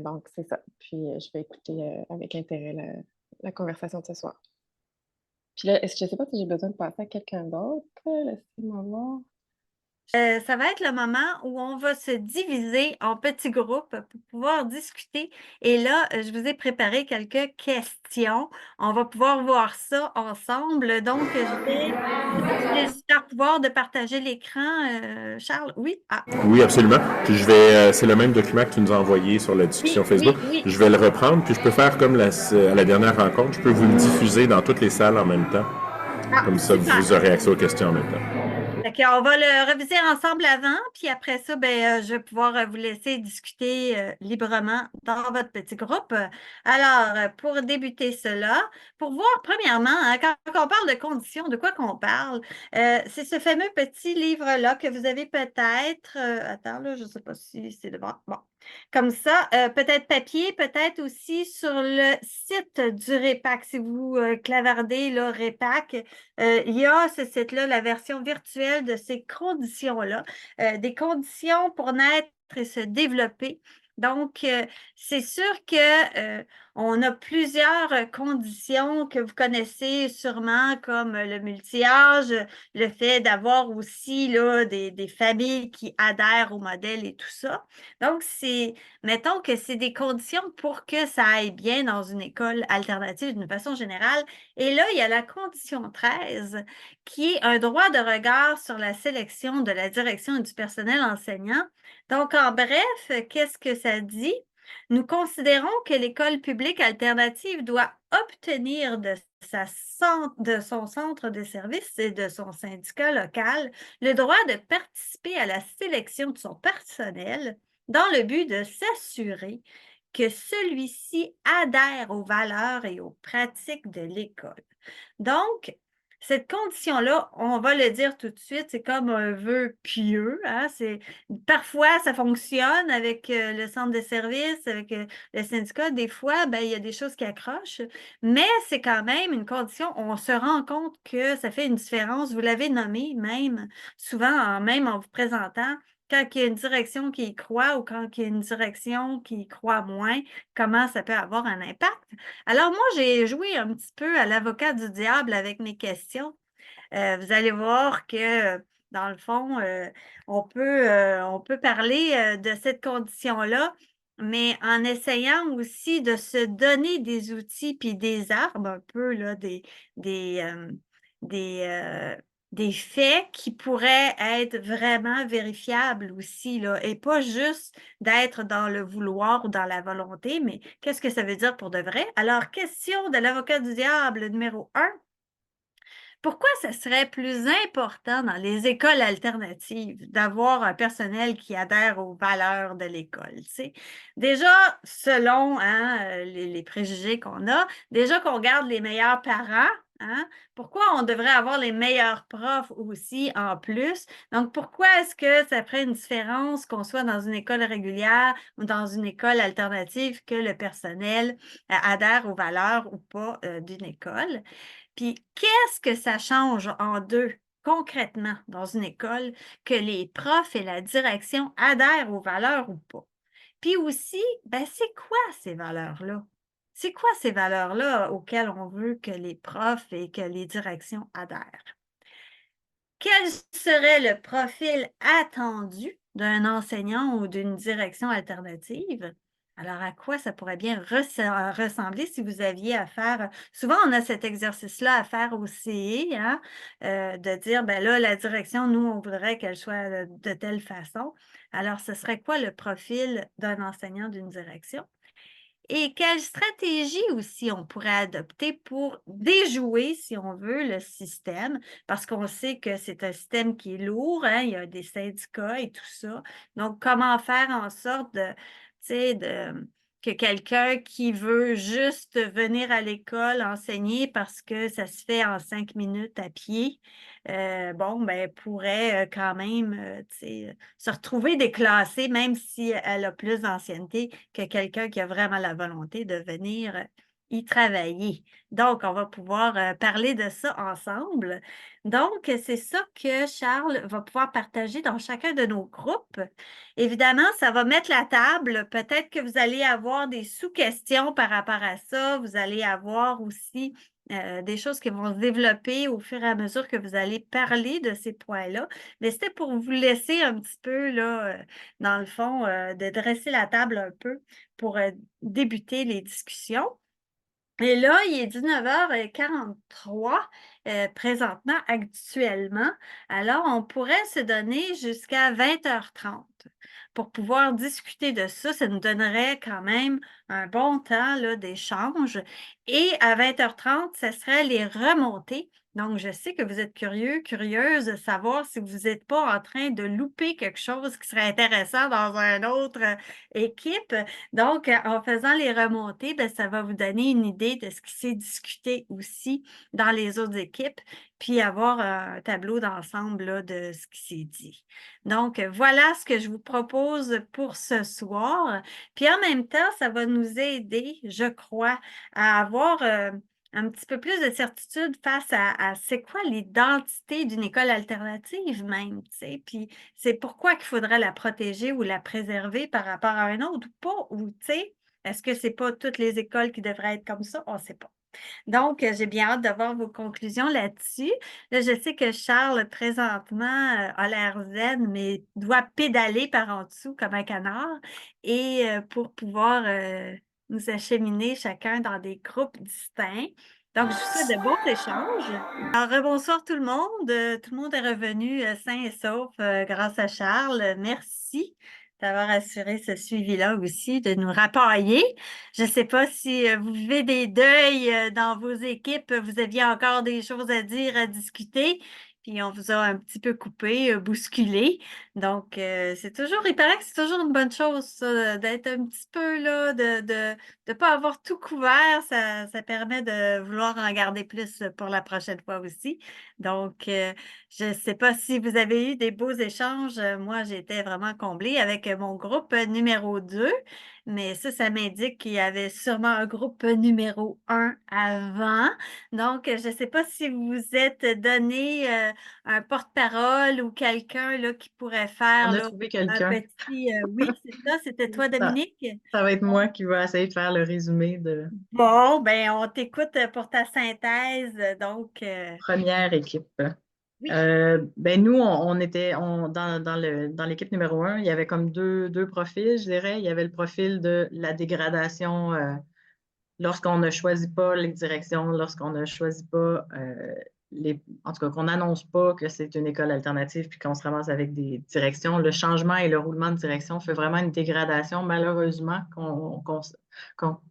Donc, c'est ça. Puis, je vais écouter avec intérêt la conversation de ce soir. Puis là, je sais pas si j'ai besoin de passer à quelqu'un d'autre. Laissez-moi voir. Ça va être le moment où on va se diviser en petits groupes pour pouvoir discuter. Et là, je vous ai préparé quelques questions. On va pouvoir voir ça ensemble. Donc, je vais utiliser le super pouvoir de partager l'écran. Charles, oui? Ah, Oui, absolument. Puis c'est le même document que tu nous as envoyé sur la discussion oui, Facebook. oui, oui. Je vais le reprendre, puis je peux faire comme à la dernière rencontre, je peux vous le diffuser dans toutes les salles en même temps. Ah, Comme ça, super. vous aurez accès aux questions en même temps. Fait qu'on va le réviser ensemble avant, puis après ça, je vais pouvoir vous laisser discuter librement dans votre petit groupe. Alors, pour débuter cela, pour voir premièrement, hein, quand on parle de conditions, de quoi qu'on parle, c'est ce fameux petit livre-là que vous avez peut-être, attends, là, je ne sais pas si c'est devant. Bon, comme ça, peut-être papier, peut-être aussi sur le site du REPAC. Si vous clavardez là, REPAC, il y a ce site-là, la version virtuelle de ces conditions-là, des conditions pour naître et se développer. Donc, c'est sûr que on a plusieurs conditions que vous connaissez sûrement, comme le multi-âge, le fait d'avoir aussi là, des familles qui adhèrent au modèle et tout ça. Donc, mettons que c'est des conditions pour que ça aille bien dans une école alternative d'une façon générale. Et là, il y a la condition 13, qui est un droit de regard sur la sélection de la direction et du personnel enseignant. Donc, en bref, qu'est-ce que ça dit? Nous considérons que l'école publique alternative doit obtenir de son centre de services et de son syndicat local le droit de participer à la sélection de son personnel dans le but de s'assurer que celui-ci adhère aux valeurs et aux pratiques de l'école. Donc, cette condition-là, on va le dire tout de suite, c'est comme un vœu pieux. Hein? Parfois, ça fonctionne avec le centre de service, avec le syndicat. Des fois, il y a des choses qui accrochent, mais c'est quand même une condition. On se rend compte que ça fait une différence. Vous l'avez nommé même, souvent, même en vous présentant, quand il y a une direction qui y croit ou quand il y a une direction qui y croit moins, comment ça peut avoir un impact. Alors moi, j'ai joué un petit peu à l'avocat du diable avec mes questions. Vous allez voir que, dans le fond, on peut parler de cette condition-là, mais en essayant aussi de se donner des outils puis des armes, un peu là, des, euh, des, euh, des faits qui pourraient être vraiment vérifiables aussi, là, et pas juste d'être dans le vouloir ou dans la volonté, mais qu'est-ce que ça veut dire pour de vrai? Alors, question de l'avocat du diable numéro 1. Pourquoi ce serait plus important dans les écoles alternatives d'avoir un personnel qui adhère aux valeurs de l'école? Tu sais? Déjà, selon hein, les préjugés qu'on a, déjà qu'on garde les meilleurs parents, hein, pourquoi on devrait avoir les meilleurs profs aussi en plus? Donc, pourquoi est-ce que ça ferait une différence qu'on soit dans une école régulière ou dans une école alternative que le personnel adhère aux valeurs ou pas d'une école? Puis, qu'est-ce que ça change en deux, concrètement, dans une école, que les profs et la direction adhèrent aux valeurs ou pas? Puis aussi, c'est quoi ces valeurs-là? C'est quoi ces valeurs-là auxquelles on veut que les profs et que les directions adhèrent? Quel serait le profil attendu d'un enseignant ou d'une direction alternative? Alors, à quoi ça pourrait bien ressembler si vous aviez à faire, souvent on a cet exercice-là à faire au CE, hein, de dire, là, la direction, nous, on voudrait qu'elle soit de telle façon. Alors, ce serait quoi le profil d'un enseignant d'une direction? Et quelle stratégie aussi on pourrait adopter pour déjouer, si on veut, le système, parce qu'on sait que c'est un système qui est lourd, hein, il y a des syndicats et tout ça. Donc, comment faire en sorte de, tu sais, que quelqu'un qui veut juste venir à l'école enseigner parce que ça se fait en 5 minutes à pied, pourrait quand même, tu sais, se retrouver déclassée, même si elle a plus d'ancienneté que quelqu'un qui a vraiment la volonté de venir y travailler. Donc, on va pouvoir parler de ça ensemble. Donc, c'est ça que Charles va pouvoir partager dans chacun de nos groupes. Évidemment, ça va mettre la table. Peut-être que vous allez avoir des sous-questions par rapport à ça. Vous allez avoir aussi des choses qui vont se développer au fur et à mesure que vous allez parler de ces points-là. Mais c'était pour vous laisser un petit peu, là, dans le fond, de dresser la table un peu pour débuter les discussions. Et là, il est 19h43 présentement, actuellement. Alors, on pourrait se donner jusqu'à 20h30 pour pouvoir discuter de ça. Ça nous donnerait quand même un bon temps là, d'échange. Et à 20h30, ce serait les remontées. Donc, je sais que vous êtes curieux, curieuse de savoir si vous n'êtes pas en train de louper quelque chose qui serait intéressant dans une autre équipe. Donc, en faisant les remontées, bien, ça va vous donner une idée de ce qui s'est discuté aussi dans les autres équipes, puis avoir un tableau d'ensemble là, de ce qui s'est dit. Donc, voilà ce que je vous propose pour ce soir. Puis en même temps, ça va nous aider, je crois, à avoir un petit peu plus de certitude face à c'est quoi l'identité d'une école alternative même, tu sais. Puis c'est pourquoi qu'il faudrait la protéger ou la préserver par rapport à un autre ou pas, ou tu sais, est-ce que c'est pas toutes les écoles qui devraient être comme ça? On ne sait pas. Donc, j'ai bien hâte de voir vos conclusions là-dessus. Là, je sais que Charles, présentement, a l'air zen, mais doit pédaler par en dessous comme un canard et pour pouvoir nous acheminer chacun dans des groupes distincts. Donc, je vous souhaite de bons échanges. Alors, bonsoir tout le monde. Tout le monde est revenu sain et sauf grâce à Charles. Merci d'avoir assuré ce suivi-là aussi, de nous rapailler. Je ne sais pas si vous vivez des deuils dans vos équipes, vous aviez encore des choses à dire, à discuter, puis on vous a un petit peu coupé, bousculé. Donc, c'est toujours, il paraît que c'est toujours une bonne chose, ça, d'être un petit peu là, de pas avoir tout couvert, ça permet de vouloir en garder plus pour la prochaine fois aussi. Donc, je ne sais pas si vous avez eu des beaux échanges. Moi, j'étais vraiment comblée avec mon groupe numéro 2, mais ça m'indique qu'il y avait sûrement un groupe numéro 1 avant. Donc, je ne sais pas si vous vous êtes donné un porte-parole ou quelqu'un là, qui pourrait faire On a là, trouvé un quelqu'un. petit... oui, c'est ça, c'était toi, Ça, Dominique? ça va être moi qui va essayer de faire le résumé de Bon, ben on t'écoute pour ta synthèse. Donc, première équipe. oui. Ben nous, on était dans l'équipe numéro 1, il y avait comme deux profils, je dirais. Il y avait le profil de la dégradation lorsqu'on ne choisit pas les directions, lorsqu'on ne choisit pas en tout cas qu'on n'annonce pas que c'est une école alternative puis qu'on se ramasse avec des directions. Le changement et le roulement de direction fait vraiment une dégradation, malheureusement, qu'on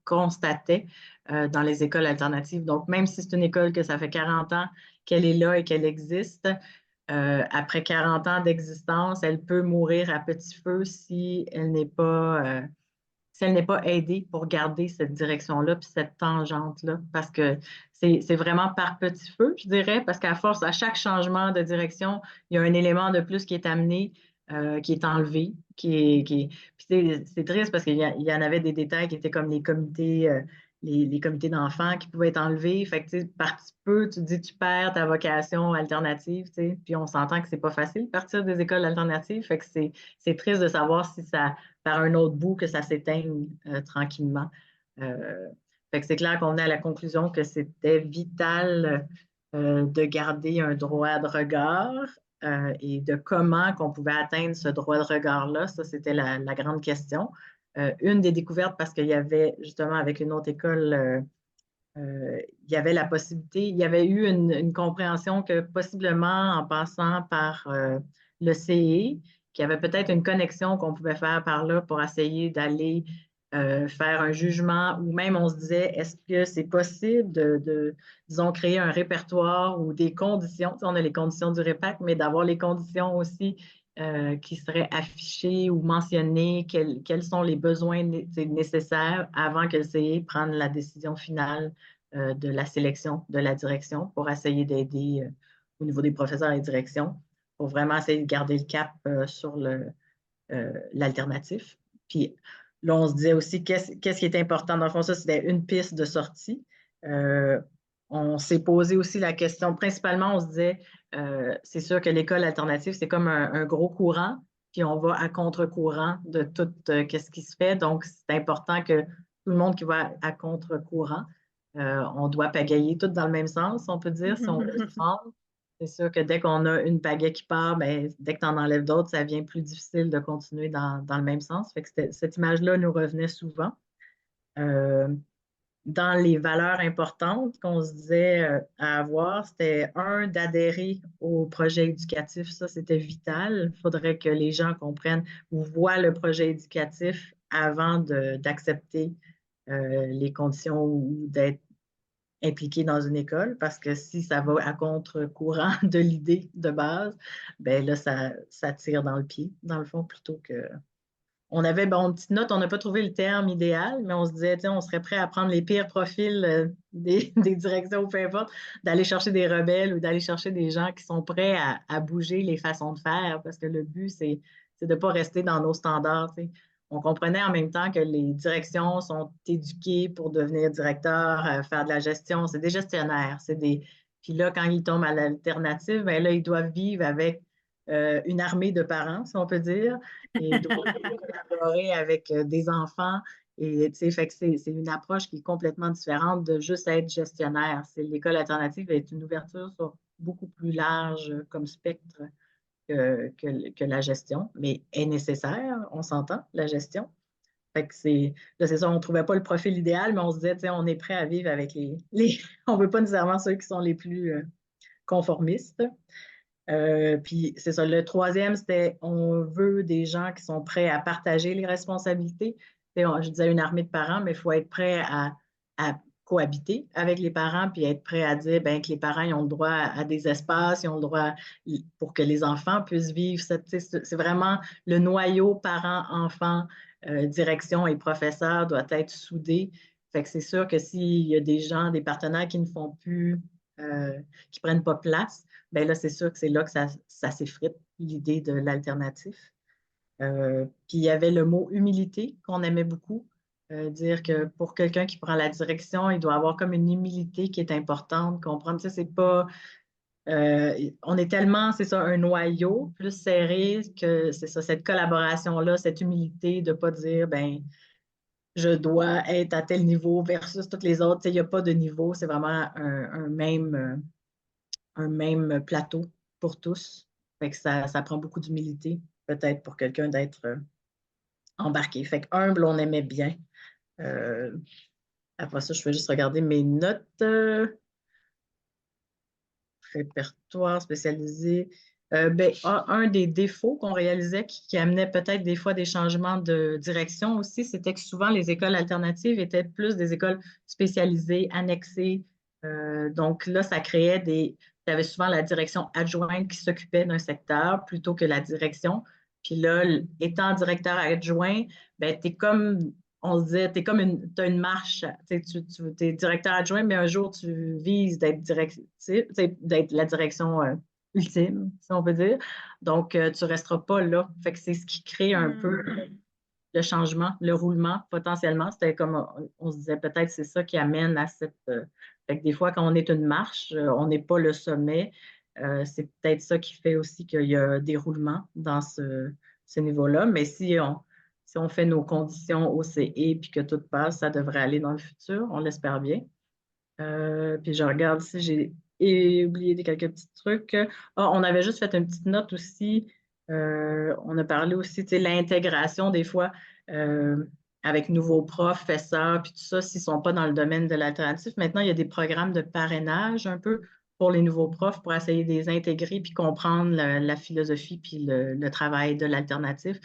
constatait dans les écoles alternatives. Donc, même si c'est une école que ça fait 40 ans qu'elle est là et qu'elle existe, après 40 ans d'existence, elle peut mourir à petit feu si elle n'est pas aidée pour garder cette direction-là puis cette tangente-là. Parce que c'est vraiment par petit feu, je dirais, parce qu'à force, à chaque changement de direction, il y a un élément de plus qui est amené, qui est enlevé, puis c'est triste parce qu'il y en avait des détails qui étaient comme les comités. Les comités d'enfants qui pouvaient être enlevés. Fait que, tu sais, par petit peu, tu te dis, tu perds ta vocation alternative, tu sais. Puis on s'entend que c'est pas facile de partir des écoles alternatives. Fait que c'est triste de savoir si ça, par un autre bout, que ça s'éteigne tranquillement. Fait que c'est clair qu'on est à la conclusion que c'était vital de garder un droit de regard et de comment qu'on pouvait atteindre ce droit de regard-là. Ça, c'était la grande question. Une des découvertes, parce qu'il y avait justement avec une autre école, il y avait la possibilité, il y avait eu une compréhension que possiblement en passant par le CE, qu'il y avait peut-être une connexion qu'on pouvait faire par là pour essayer d'aller faire un jugement, ou même on se disait, est-ce que c'est possible disons, créer un répertoire ou des conditions, tu sais, on a les conditions du REPAC, mais d'avoir les conditions aussi qui seraient affichés ou mentionnés, quels sont les besoins nécessaires avant que le CE prenne la décision finale de la sélection de la direction pour essayer d'aider au niveau des professeurs et direction pour vraiment essayer de garder le cap sur l'alternatif. Puis là, on se disait aussi qu'est-ce qui est important. Dans le fond, ça, c'était une piste de sortie. On s'est posé aussi la question, principalement, on se disait, c'est sûr que l'école alternative, c'est comme un gros courant, puis on va à contre-courant de tout ce qui se fait. Donc, c'est important que tout le monde qui va à contre-courant, on doit pagayer tout dans le même sens, on peut dire, si on veut se rendre. C'est sûr que dès qu'on a une pagaie qui part, ben, dès que tu en enlèves d'autres, ça devient plus difficile de continuer dans le même sens. Fait que cette image-là nous revenait souvent. Dans les valeurs importantes qu'on se disait à avoir, c'était d'adhérer au projet éducatif. Ça, c'était vital. Il faudrait que les gens comprennent ou voient le projet éducatif avant d'accepter les conditions ou d'être impliqué dans une école, parce que si ça va à contre-courant de l'idée de base, ben là, ça tire dans le pied, dans le fond, plutôt que... On avait, une petite note, on n'a pas trouvé le terme idéal, mais on se disait, on serait prêt à prendre les pires profils des directions ou peu importe, d'aller chercher des rebelles ou d'aller chercher des gens qui sont prêts à bouger les façons de faire, parce que le but, c'est de ne pas rester dans nos standards. On comprenait en même temps que les directions sont éduquées pour devenir directeurs, faire de la gestion. C'est des gestionnaires. Puis là, quand ils tombent à l'alternative, ben là, ils doivent vivre avec une armée de parents, si on peut dire, et ils doivent collaborer avec des enfants. Et fait que c'est une approche qui est complètement différente de juste être gestionnaire. L'école alternative est une ouverture sur beaucoup plus large comme spectre que la gestion, mais est nécessaire, on s'entend, la gestion. Fait que là, c'est ça, on ne trouvait pas le profil idéal, mais on se disait, on est prêt à vivre avec on ne veut pas nécessairement ceux qui sont les plus conformistes. Puis c'est ça, le troisième, c'était on veut des gens qui sont prêts à partager les responsabilités. Je disais une armée de parents, mais il faut être prêt à cohabiter avec les parents, puis être prêt à dire ben, que les parents ils ont le droit à des espaces, ils ont le droit pour que les enfants puissent vivre. C'est vraiment le noyau parents-enfants, direction et professeurs doit être soudé. Fait que c'est sûr que s'il y a des gens, des partenaires qui ne font plus, qui ne prennent pas place, ben là, c'est sûr que c'est là que ça s'effrite, l'idée de l'alternatif. Puis il y avait le mot humilité qu'on aimait beaucoup, dire que pour quelqu'un qui prend la direction, il doit avoir comme une humilité qui est importante, comprendre, c'est pas... on est tellement, c'est ça, un noyau plus serré que c'est ça, cette collaboration-là, cette humilité de ne pas dire, ben je dois être à tel niveau versus toutes les autres. Il n'y a pas de niveau, c'est vraiment un même plateau pour tous. Fait que ça prend beaucoup d'humilité, peut-être pour quelqu'un d'être embarqué. Fait que humble, on aimait bien. Après ça, je vais juste regarder mes notes. Répertoire spécialisé. Un des défauts qu'on réalisait qui amenait peut-être des fois des changements de direction aussi, c'était que souvent les écoles alternatives étaient plus des écoles spécialisées, annexées. Donc là, ça créait tu avais souvent la direction adjointe qui s'occupait d'un secteur plutôt que la direction. Puis là, étant directeur adjoint, ben, tu es comme on se disait, tu as une marche, tu es directeur adjoint, mais un jour, tu vises d'être la direction ultime, si on peut dire. Donc, tu ne resteras pas là. Fait que c'est ce qui crée un peu le changement, le roulement, potentiellement. C'était comme, on se disait, peut-être c'est ça qui amène à cette... fait que des fois, quand on est une marche, on n'est pas le sommet. C'est peut-être ça qui fait aussi qu'il y a des roulements dans ce niveau-là. Mais si on fait nos conditions OCE puis que tout passe, ça devrait aller dans le futur, on l'espère bien. Puis je regarde si j'ai oublié quelques petits trucs. On avait juste fait une petite note aussi. On a parlé aussi de l'intégration des fois avec nouveaux professeurs, puis tout ça, s'ils ne sont pas dans le domaine de l'alternatif. Maintenant, il y a des programmes de parrainage un peu pour les nouveaux profs pour essayer de les intégrer puis comprendre la philosophie puis le travail de l'alternatif.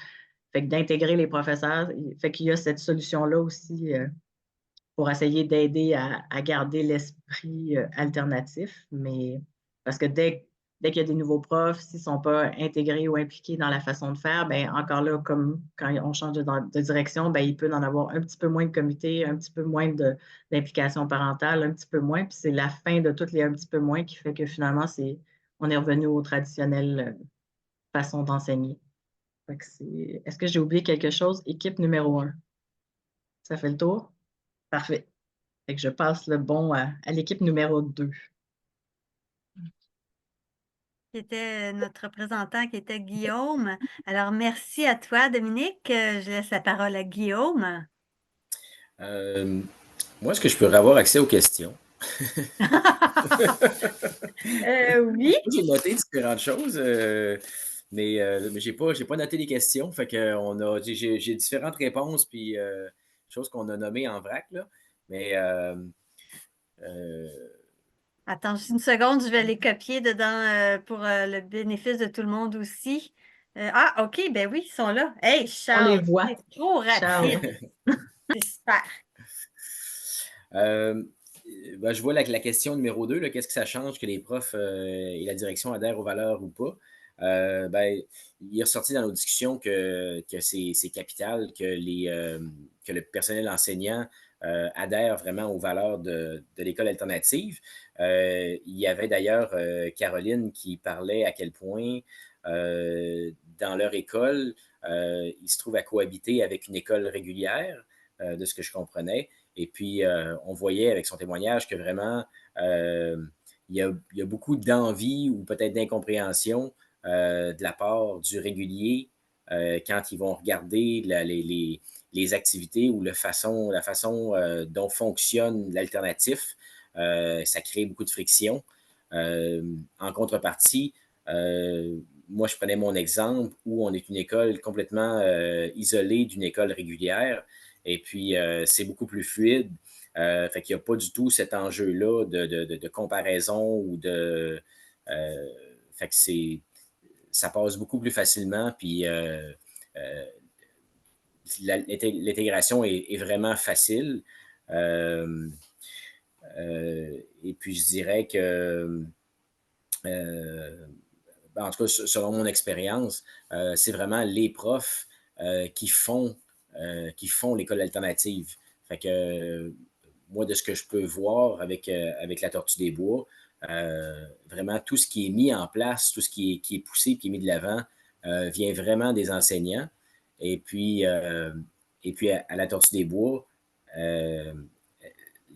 Fait que d'intégrer les professeurs, fait qu'il y a cette solution-là aussi pour essayer d'aider à garder l'esprit alternatif. Mais parce que dès qu'il y a des nouveaux profs, s'ils ne sont pas intégrés ou impliqués dans la façon de faire, bien encore là, comme quand on change de direction, bien, il peut en avoir un petit peu moins de comité, un petit peu moins d'implication parentale, un petit peu moins. Puis c'est la fin de toutes les un petit peu moins qui fait que finalement, on est revenu aux traditionnelles façons d'enseigner. Est-ce que j'ai oublié quelque chose? Équipe numéro 1. Ça fait le tour? Parfait. Fait que je passe le bon à l'équipe numéro 2. Qui était notre représentant, qui était Guillaume. Alors, merci à toi, Dominique. Je laisse la parole à Guillaume. Moi, est-ce que je peux avoir accès aux questions? Oui. J'ai noté différentes choses, mais j'ai pas noté les questions. Fait que j'ai différentes réponses puis choses qu'on a nommées en vrac, là. Mais Attends juste une seconde, je vais les copier dedans pour le bénéfice de tout le monde aussi. OK, ben oui, ils sont là. Hey, On les Charles, voit. c'est trop Charles. rapide. C'est super. Ben, je vois la question numéro 2, qu'est-ce que ça change que les profs et la direction adhèrent aux valeurs ou pas? Ben, il est ressorti dans nos discussions que c'est capital, que le personnel enseignant adhère vraiment aux valeurs de l'école alternative. Il y avait d'ailleurs Caroline qui parlait à quel point dans leur école, ils se trouvent à cohabiter avec une école régulière, de ce que je comprenais. Et puis, on voyait avec son témoignage que vraiment, il y a beaucoup d'envie ou peut-être d'incompréhension de la part du régulier quand ils vont regarder les activités ou la façon dont fonctionne l'alternatif. Ça crée beaucoup de friction. En contrepartie, moi, je prenais mon exemple où on est une école complètement isolée d'une école régulière. Et puis, c'est beaucoup plus fluide. Fait qu'il n'y a pas du tout cet enjeu-là de comparaison ou de. Fait que ça passe beaucoup plus facilement. Puis, l'intégration est vraiment facile. Et puis, je dirais que. En tout cas, selon mon expérience, c'est vraiment les profs qui font l'école alternative. Fait que moi, de ce que je peux voir avec la Tortue des Bois, vraiment tout ce qui est mis en place, tout ce qui est poussé, qui est mis de l'avant, vient vraiment des enseignants. Et puis à la Tortue des Bois,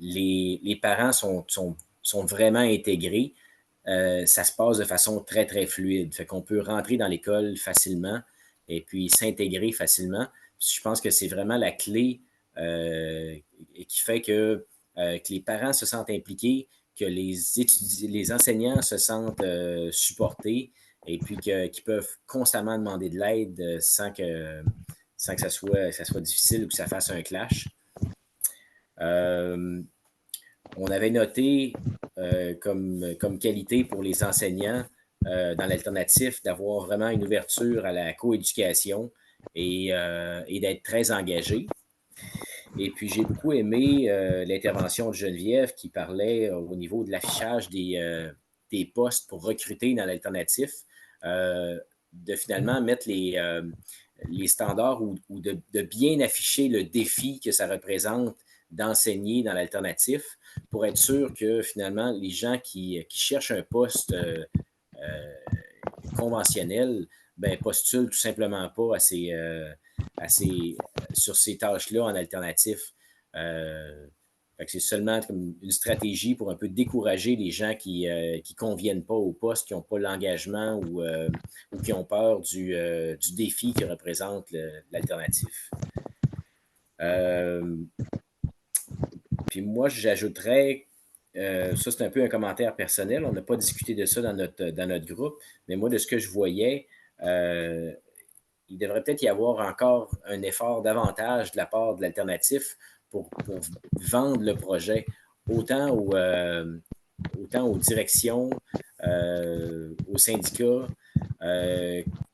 les parents sont vraiment intégrés. Ça se passe de façon très, très fluide. Fait qu'on peut rentrer dans l'école facilement et puis s'intégrer facilement. Je pense que c'est vraiment la clé qui fait que les parents se sentent impliqués, que les enseignants se sentent supportés et puis qu'ils peuvent constamment demander de l'aide sans que ça soit difficile ou que ça fasse un clash. On avait noté comme qualité pour les enseignants dans l'alternatif d'avoir vraiment une ouverture à la coéducation et d'être très engagés. Et puis, j'ai beaucoup aimé l'intervention de Geneviève qui parlait au niveau de l'affichage des postes pour recruter dans l'alternatif, de finalement mettre les standards ou de bien afficher le défi que ça représente d'enseigner dans l'alternatif pour être sûr que finalement, les gens qui cherchent un poste conventionnel postulent tout simplement pas sur ces tâches-là en alternatif. C'est seulement comme une stratégie pour un peu décourager les gens qui ne conviennent pas au poste, qui n'ont pas l'engagement ou qui ont peur du défi que représente l'alternatif. Puis moi, j'ajouterais, ça c'est un peu un commentaire personnel, on n'a pas discuté de ça dans notre groupe, mais moi, de ce que je voyais, il devrait peut-être y avoir encore un effort davantage de la part de l'alternatif pour vendre le projet, autant aux directions, aux syndicats,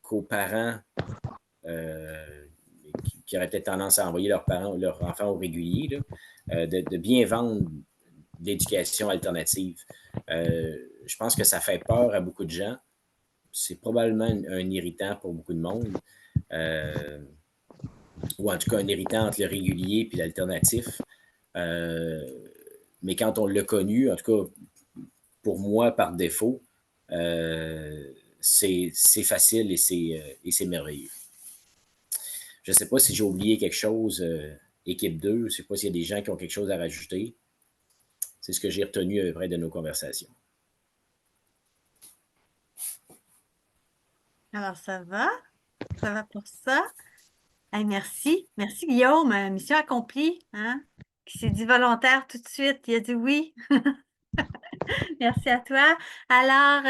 qu'aux parents qui auraient peut-être tendance à envoyer leurs enfants au régulier, là, de bien vendre l'éducation alternative. Je pense que ça fait peur à beaucoup de gens. C'est probablement un irritant pour beaucoup de monde. Ou en tout cas un irritant entre le régulier et l'alternatif. Mais quand on l'a connu, en tout cas pour moi par défaut, c'est facile et c'est merveilleux. Je ne sais pas si j'ai oublié quelque chose équipe 2. Je ne sais pas s'il y a des gens qui ont quelque chose à rajouter. C'est ce que j'ai retenu à peu près de nos conversations. Alors, ça va pour ça. Hey, merci. Merci, Guillaume. Mission accomplie. Hein? Qui s'est dit volontaire tout de suite. Il a dit oui. Merci à toi. Alors,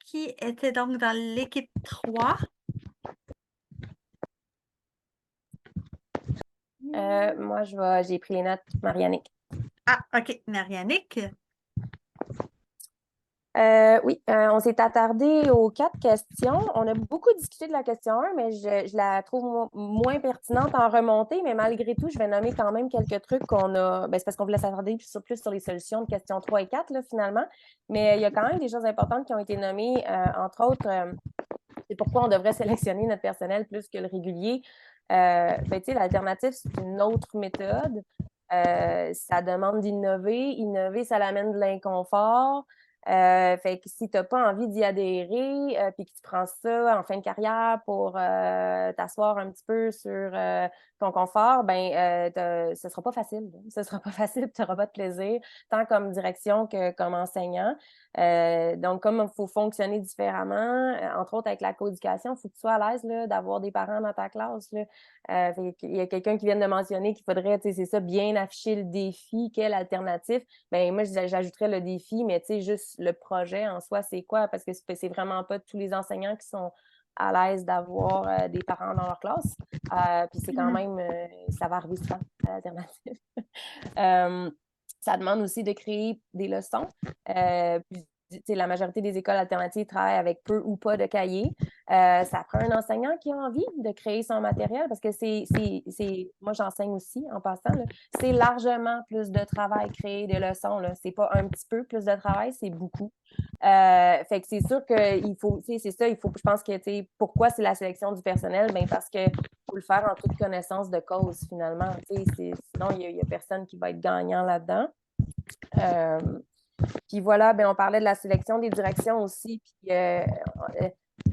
qui était donc dans l'équipe 3? Moi, j'ai pris les notes, Mariannick. Ah, OK. Mariannick. Oui, on s'est attardé aux 4 questions. On a beaucoup discuté de la question 1, mais je la trouve moins pertinente en remontée, mais malgré tout, je vais nommer quand même quelques trucs qu'on a. Ben, c'est parce qu'on voulait s'attarder plus sur les solutions de questions 3 et 4, là, finalement. Mais il y a quand même des choses importantes qui ont été nommées, entre autres, c'est pourquoi on devrait sélectionner notre personnel plus que le régulier. L'alternative, c'est une autre méthode. Ça demande d'innover. Innover, ça l'amène de l'inconfort. Fait que si tu n'as pas envie d'y adhérer, puis que tu prends ça en fin de carrière pour t'asseoir un petit peu sur ton confort, ce ne sera pas facile. Ce ne sera pas facile, tu n'auras pas de plaisir, tant comme direction que comme enseignant. Donc, comme il faut fonctionner différemment, entre autres avec la coéducation, il faut que tu sois à l'aise là, d'avoir des parents dans ta classe. Là. Il y a quelqu'un qui vient de mentionner qu'il faudrait, c'est ça, bien afficher le défi, quelle alternative. Ben, moi, j'ajouterais le défi, mais juste le projet en soi, c'est quoi? Parce que c'est vraiment pas tous les enseignants qui sont à l'aise d'avoir des parents dans leur classe. Puis c'est quand même, ça va arriver souvent à l'alternative. Ça demande aussi de créer des leçons. La majorité des écoles alternatives travaillent avec peu ou pas de cahiers. Ça prend un enseignant qui a envie de créer son matériel parce que moi, j'enseigne aussi en passant. C'est largement plus de travail créer des leçons. C'est pas un petit peu plus de travail, c'est beaucoup. Fait que c'est sûr qu'il faut, c'est ça, je pense que, pourquoi c'est la sélection du personnel? Ben parce qu'il faut le faire en toute connaissance de cause, finalement. Sinon, il n'y a personne qui va être gagnant là-dedans. Puis voilà, on parlait de la sélection des directions aussi. Puis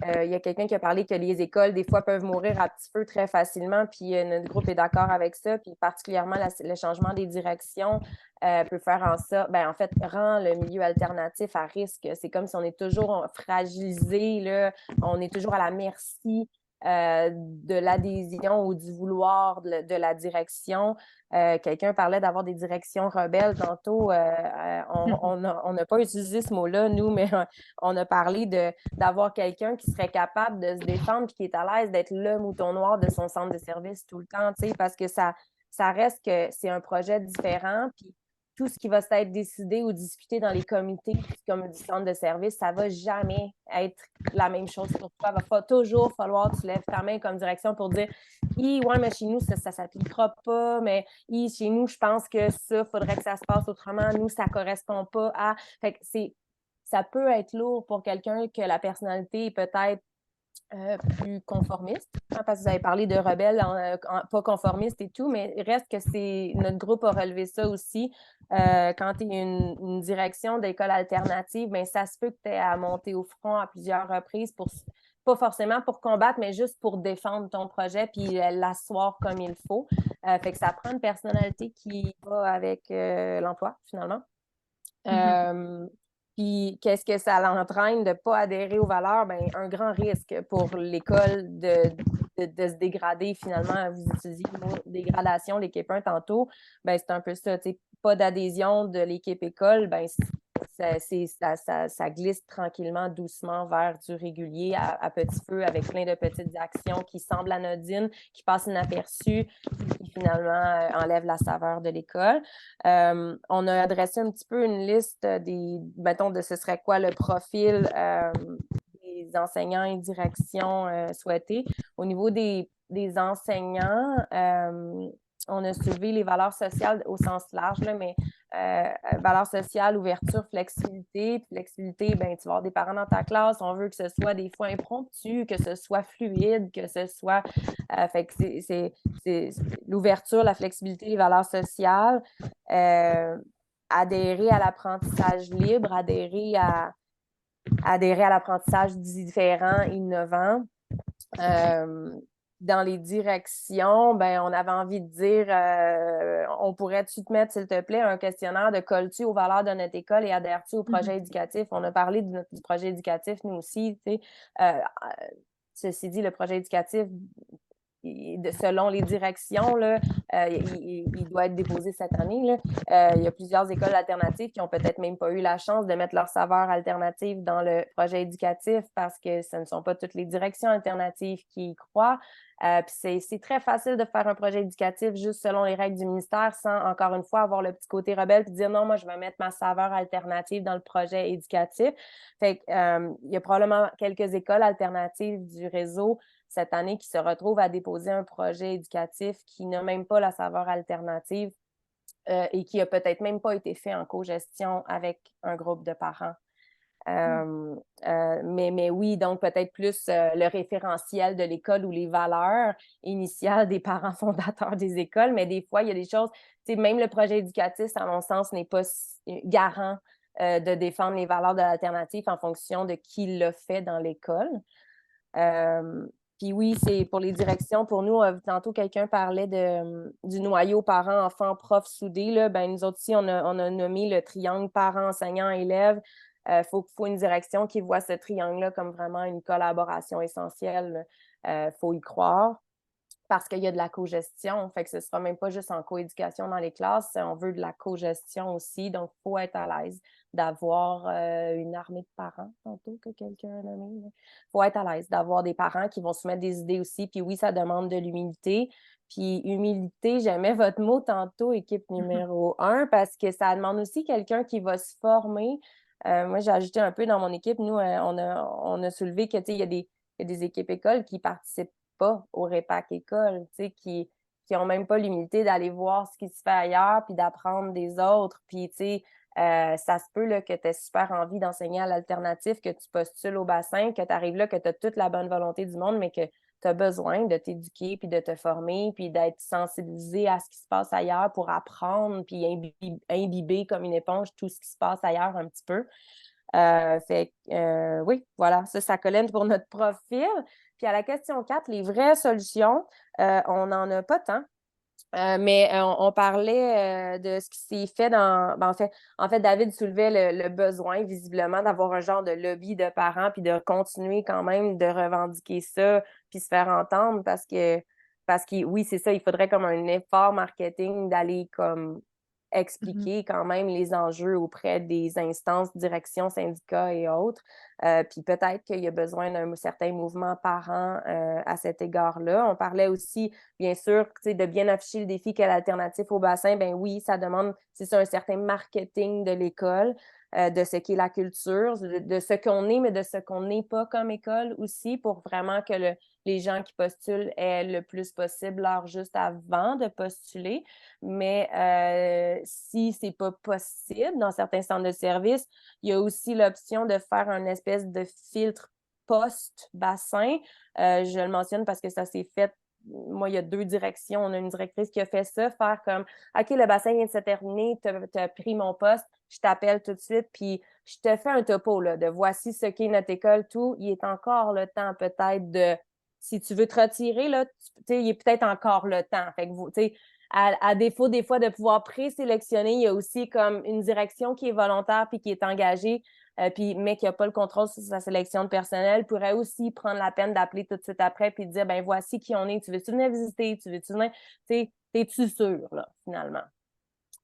il y a quelqu'un qui a parlé que les écoles, des fois, peuvent mourir à petit feu très facilement. Puis notre groupe est d'accord avec ça. Puis particulièrement, le changement des directions peut faire en sorte, en fait, rend le milieu alternatif à risque. C'est comme si on est toujours fragilisé, là. On est toujours à la merci de l'adhésion ou du vouloir de la direction. Quelqu'un parlait d'avoir des directions rebelles tantôt. On n'a pas utilisé ce mot-là, nous, mais on a parlé d'avoir quelqu'un qui serait capable de se défendre et qui est à l'aise d'être le mouton noir de son centre de service tout le temps, parce que ça reste que c'est un projet différent. Puis tout ce qui va être décidé ou discuté dans les comités comme du centre de service, ça ne va jamais être la même chose pour toi. Il va toujours falloir que tu lèves ta main comme direction pour dire « ouais, mais chez nous, ça ne s'appliquera pas, mais chez nous, je pense que ça, il faudrait que ça se passe autrement. Nous, ça ne correspond pas à... » Fait que ça peut être lourd pour quelqu'un que la personnalité est peut-être plus conformiste, parce que vous avez parlé de rebelles, pas conformistes et tout, mais reste que notre groupe a relevé ça aussi. Quand tu es une direction d'école alternative, ça se peut que tu aies à monter au front à plusieurs reprises, pas forcément pour combattre, mais juste pour défendre ton projet puis l'asseoir comme il faut. Fait que ça prend une personnalité qui va avec l'emploi, finalement. Puis, qu'est-ce que ça l'entraîne de ne pas adhérer aux valeurs? Un grand risque pour l'école de se dégrader, finalement. Vous utilisez le mot dégradation, l'équipe 1 tantôt. C'est un peu ça. Pas d'adhésion de l'équipe école, ça glisse tranquillement, doucement vers du régulier à petit feu avec plein de petites actions qui semblent anodines, qui passent inaperçues, qui finalement enlèvent la saveur de l'école. On a adressé un petit peu une liste de ce serait quoi le profil des enseignants et directions souhaités. Au niveau des enseignants, on a soulevé les valeurs sociales au sens large, là, mais valeurs sociales, ouverture, flexibilité. Flexibilité, tu vas avoir des parents dans ta classe, on veut que ce soit des fois impromptu, que ce soit fluide, que ce soit... fait que c'est l'ouverture, la flexibilité, les valeurs sociales. Adhérer à l'apprentissage libre, adhérer à l'apprentissage différent, innovant. dans les directions, ben, on avait envie de dire on pourrait-tu te mettre, s'il te plaît, un questionnaire de colles-tu aux valeurs de notre école et adhères-tu au projet éducatif? On a parlé du projet éducatif, nous aussi, tu sais. Ceci dit, le projet éducatif, selon les directions, là, il doit être déposé cette année. Là. Il y a plusieurs écoles alternatives qui n'ont peut-être même pas eu la chance de mettre leur saveur alternative dans le projet éducatif parce que ce ne sont pas toutes les directions alternatives qui y croient. Puis c'est très facile de faire un projet éducatif juste selon les règles du ministère sans, encore une fois, avoir le petit côté rebelle et dire non, moi, je vais mettre ma saveur alternative dans le projet éducatif. Fait que, il y a probablement quelques écoles alternatives du réseau cette année qui se retrouvent à déposer un projet éducatif qui n'a même pas la saveur alternative et qui a peut-être même pas été fait en cogestion avec un groupe de parents. Mais oui, donc peut-être plus le référentiel de l'école ou les valeurs initiales des parents fondateurs des écoles, mais des fois, il y a des choses, tu sais, même le projet éducatif, à mon sens, n'est pas garant de défendre les valeurs de l'alternative en fonction de qui l'a fait dans l'école. Puis oui, c'est pour les directions. Pour nous, tantôt, quelqu'un parlait du noyau parents, enfants, profs soudés. Là. Ben, nous autres aussi, on a nommé le triangle parents, enseignants, élèves. Faut une direction qui voit ce triangle-là comme vraiment une collaboration essentielle. Faut y croire parce qu'il y a de la cogestion. Fait que ce ne sera même pas juste en coéducation dans les classes, on veut de la cogestion aussi. Donc, il faut être à l'aise d'avoir une armée de parents, tantôt que quelqu'un a nommé. Il faut être à l'aise d'avoir des parents qui vont soumettre des idées aussi. Puis oui, ça demande de l'humilité. Puis humilité, j'aimais votre mot tantôt, équipe numéro 1, parce que ça demande aussi quelqu'un qui va se former. Moi, j'ai ajouté un peu dans mon équipe, nous, on a soulevé que, il y a des équipes écoles qui participent pas au REPAC école, qui n'ont même pas l'humilité d'aller voir ce qui se fait ailleurs puis d'apprendre des autres. Puis, ça se peut là, que tu aies super envie d'enseigner à l'alternatif, que tu postules au bassin, que tu arrives là, que tu as toute la bonne volonté du monde, mais que tu as besoin de t'éduquer puis de te former puis d'être sensibilisé à ce qui se passe ailleurs pour apprendre puis imbiber comme une éponge tout ce qui se passe ailleurs un petit peu. Oui, voilà, ça collait pour notre profil. Puis à la question 4, les vraies solutions, on n'en a pas tant. Mais on parlait de ce qui s'est fait dans. En fait, David soulevait le besoin, visiblement, d'avoir un genre de lobby de parents, puis de continuer quand même de revendiquer ça, puis se faire entendre, parce que oui, c'est ça, il faudrait comme un effort marketing d'aller comme expliquer quand même les enjeux auprès des instances, directions, syndicats et autres. Puis peut-être qu'il y a besoin d'un certain mouvement parent à cet égard-là. On parlait aussi, bien sûr, de bien afficher le défi qu'est l'alternative au bassin. Ben oui, ça demande, c'est ça, un certain marketing de l'école, de ce qu'est la culture, de ce qu'on est, mais de ce qu'on n'est pas comme école aussi, pour vraiment que les gens qui postulent aient le plus possible l'heure juste avant de postuler. Mais si ce n'est pas possible dans certains centres de services, il y a aussi l'option de faire une espèce de filtre post-bassin. Je le mentionne parce que ça s'est fait. Moi, il y a 2 directions. On a une directrice qui a fait ça, faire comme OK, le bassin vient de se terminer, tu as pris mon poste, je t'appelle tout de suite, puis je te fais un topo là, de voici ce qu'est notre école, tout. Il est encore le temps peut-être de, si tu veux te retirer, là, il est peut-être encore le temps. Fait que vous, à défaut des fois de pouvoir présélectionner, il y a aussi comme une direction qui est volontaire puis qui est engagée, mais qui n'a pas le contrôle sur sa sélection de personnel, pourrait aussi prendre la peine d'appeler tout de suite après puis de dire, ben voici qui on est, tu veux-tu venir visiter, tu veux-tu venir, t'es-tu sûr, là, finalement?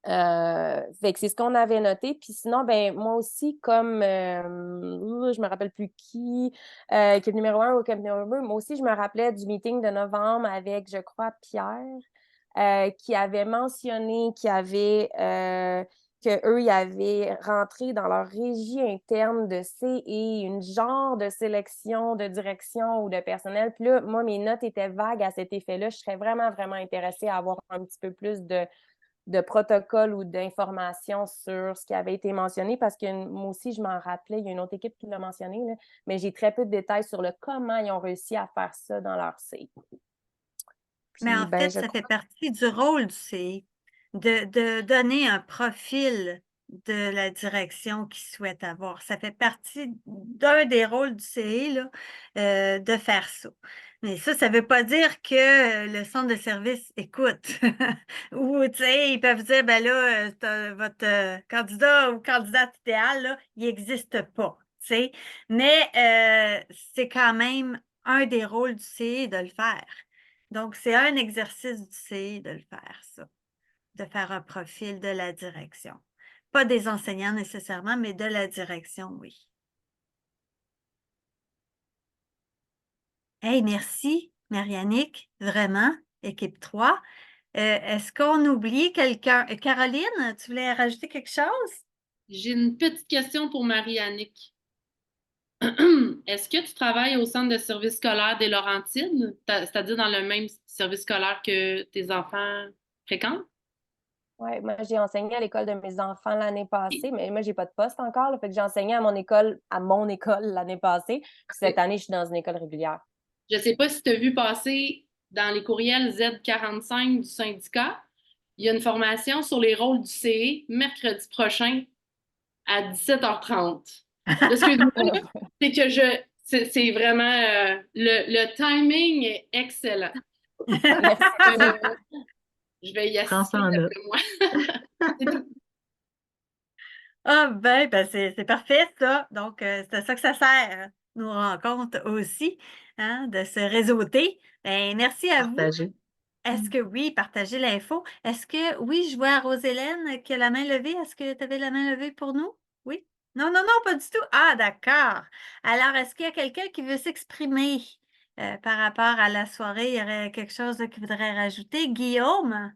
Fait que c'est ce qu'on avait noté. Puis sinon, ben moi aussi, comme je me rappelle plus qui est numéro 1 ou qui est numéro 2, moi aussi, je me rappelais du meeting de novembre avec, je crois, Pierre, qui avait mentionné qu'eux, ils avaient rentré dans leur régie interne de CE une genre de sélection de direction ou de personnel. Puis là, moi, mes notes étaient vagues à cet effet-là. Je serais vraiment, vraiment intéressée à avoir un petit peu plus de protocole ou d'informations sur ce qui avait été mentionné, parce que moi aussi, je m'en rappelais, il y a une autre équipe qui l'a mentionné, là, mais j'ai très peu de détails sur comment ils ont réussi à faire ça dans leur CE. Mais en fait, ça fait partie du rôle du CE, de donner un profil de la direction qu'ils souhaitent avoir. Ça fait partie d'un des rôles du CE, là, de faire ça. Mais ça ne veut pas dire que le centre de service écoute. Ou, tu sais, ils peuvent dire, ben là, votre candidat ou candidate idéale, là, il n'existe pas, tu sais. Mais c'est quand même un des rôles du CE de le faire. Donc, c'est un exercice du CE de le faire, ça, de faire un profil de la direction. Pas des enseignants nécessairement, mais de la direction, oui. Hey, merci, Mariannick, vraiment, équipe 3. Est-ce qu'on oublie quelqu'un? Caroline, tu voulais rajouter quelque chose? J'ai une petite question pour Marie-Annick. Est-ce que tu travailles au centre de service scolaire des Laurentides, c'est-à-dire dans le même service scolaire que tes enfants fréquentent? Oui, moi, j'ai enseigné à l'école de mes enfants l'année passée, mais moi, j'ai pas de poste encore. Là, fait que j'ai enseigné à mon école l'année passée. Puis cette année, je suis dans une école régulière. Je ne sais pas si tu as vu passer dans les courriels Z45 du syndicat, il y a une formation sur les rôles du CE mercredi prochain à 17h30. De ce que je veux dire, c'est que c'est vraiment le timing est excellent. Je vais y Prends ça assister en note. d'après moi. C'est tout. Ah, ben c'est parfait, ça. Donc, c'est à ça que ça sert, nos rencontres aussi, hein, de se réseauter. Ben, merci à vous. Partager. Est-ce que oui, partagez l'info. Est-ce que, oui, je vois à Rose-Hélène qui a la main levée. Est-ce que tu avais la main levée pour nous? Oui? Non, non, non, pas du tout. Ah, d'accord. Alors, est-ce qu'il y a quelqu'un qui veut s'exprimer par rapport à la soirée? Il y aurait quelque chose qu'il voudrait rajouter? Guillaume?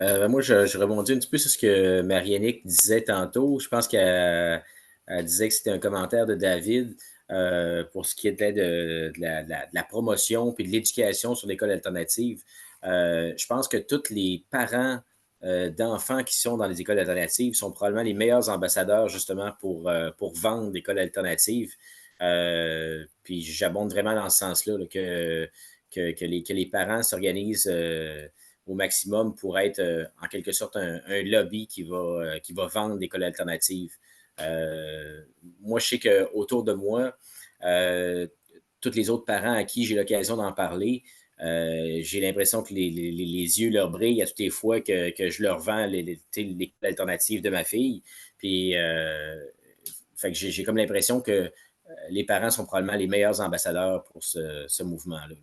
Moi, je rebondis un petit peu sur ce que Mariannick disait tantôt. Je pense qu'elle disait que c'était un commentaire de David pour ce qui était de la promotion puis de l'éducation sur l'école alternative. Je pense que tous les parents d'enfants qui sont dans les écoles alternatives sont probablement les meilleurs ambassadeurs justement pour vendre l'école alternative. Puis j'abonde vraiment dans ce sens-là, là, que les parents s'organisent au maximum pour être en quelque sorte un lobby qui va vendre l'école alternative. Moi, je sais qu'autour de moi, tous les autres parents à qui j'ai l'occasion d'en parler, j'ai l'impression que les yeux leur brillent à toutes les fois que je leur vends l'école alternative de ma fille. Puis, fait que j'ai comme l'impression que les parents sont probablement les meilleurs ambassadeurs pour ce mouvement-là.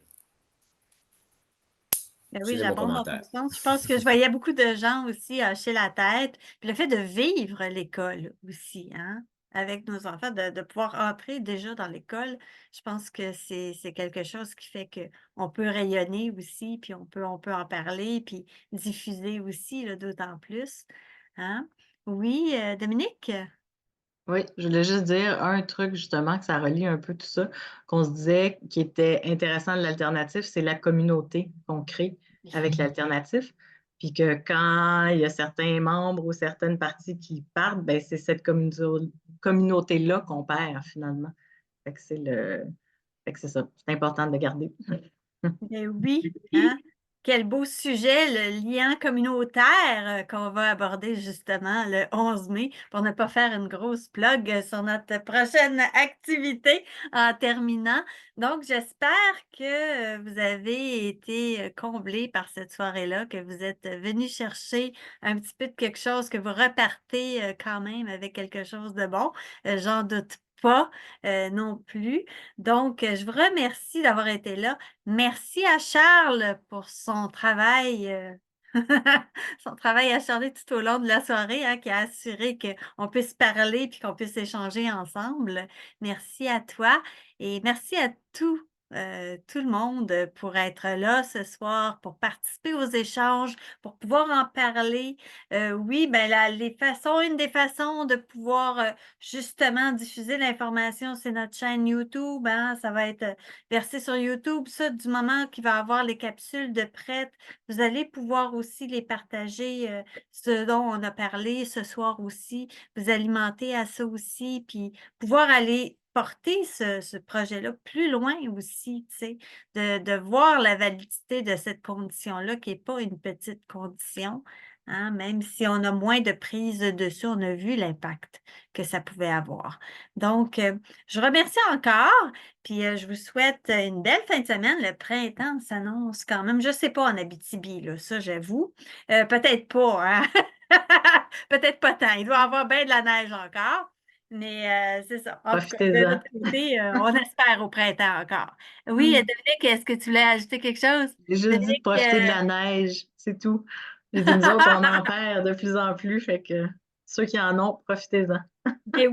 Ben oui, C'est mon j'abonde dans ton commentaire. sens. Je pense que je voyais beaucoup de gens aussi hocher la tête. Puis le fait de vivre l'école aussi, hein, avec nos enfants, de pouvoir entrer déjà dans l'école, je pense que c'est quelque chose qui fait qu'on peut rayonner aussi, puis on peut en parler, puis diffuser aussi, là, d'autant plus. Hein? Oui, Dominique? Oui, je voulais juste dire un truc justement que ça relie un peu tout ça, qu'on se disait qui était intéressant de l'alternatif, c'est la communauté qu'on crée avec l'alternatif. Puis que quand il y a certains membres ou certaines parties qui partent, ben c'est cette communauté-là qu'on perd finalement. Fait que fait que c'est ça. C'est important de le garder. Ben oui, hein? Quel beau sujet, le lien communautaire qu'on va aborder justement le 11 mai pour ne pas faire une grosse plug sur notre prochaine activité en terminant. Donc, j'espère que vous avez été comblés par cette soirée-là, que vous êtes venus chercher un petit peu de quelque chose, que vous repartez quand même avec quelque chose de bon. J'en doute pas non plus. Donc, je vous remercie d'avoir été là. Merci à Charles pour son travail, son travail acharné tout au long de la soirée, hein, qui a assuré qu'on puisse parler puis qu'on puisse échanger ensemble. Merci à toi et merci à tout le monde pour être là ce soir, pour participer aux échanges, pour pouvoir en parler. Oui, ben une des façons de pouvoir justement diffuser l'information, c'est notre chaîne YouTube, hein, ça va être versé sur YouTube. Ça, du moment qu'il va y avoir les capsules de prêtes, vous allez pouvoir aussi les partager, ce dont on a parlé ce soir aussi, vous alimenter à ça aussi, puis pouvoir aller porter ce projet-là plus loin aussi, tu sais, de voir la validité de cette condition-là qui n'est pas une petite condition, hein. Même si on a moins de prise dessus, on a vu l'impact que ça pouvait avoir. Donc, je remercie encore, puis je vous souhaite une belle fin de semaine. Le printemps s'annonce quand même, je ne sais pas en Abitibi, là, ça j'avoue. Peut-être pas, hein? Peut-être pas tant. Il doit y avoir bien de la neige encore. Mais c'est ça. En tout cas, de Profitez-en. notre côté, on espère au printemps encore. Oui, Mm. Dominique, est-ce que tu voulais ajouter quelque chose? J'ai juste dit de Dominique, profiter de la neige, c'est tout. J'ai dit, nous autres, on en perd de plus en plus, fait que ceux qui en ont, profitez-en. mais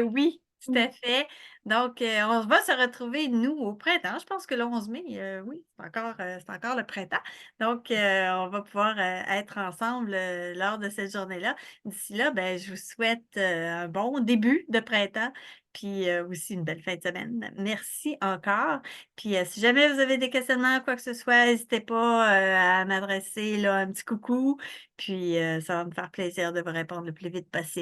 oui, tout à fait. Donc, on va se retrouver, nous, au printemps. Je pense que le 11 mai, oui, c'est encore le printemps. Donc, on va pouvoir être ensemble lors de cette journée-là. D'ici là, ben, je vous souhaite un bon début de printemps, puis aussi une belle fin de semaine. Merci encore. Puis, si jamais vous avez des questionnements, quoi que ce soit, n'hésitez pas à m'adresser là, un petit coucou. Puis, ça va me faire plaisir de vous répondre le plus vite possible.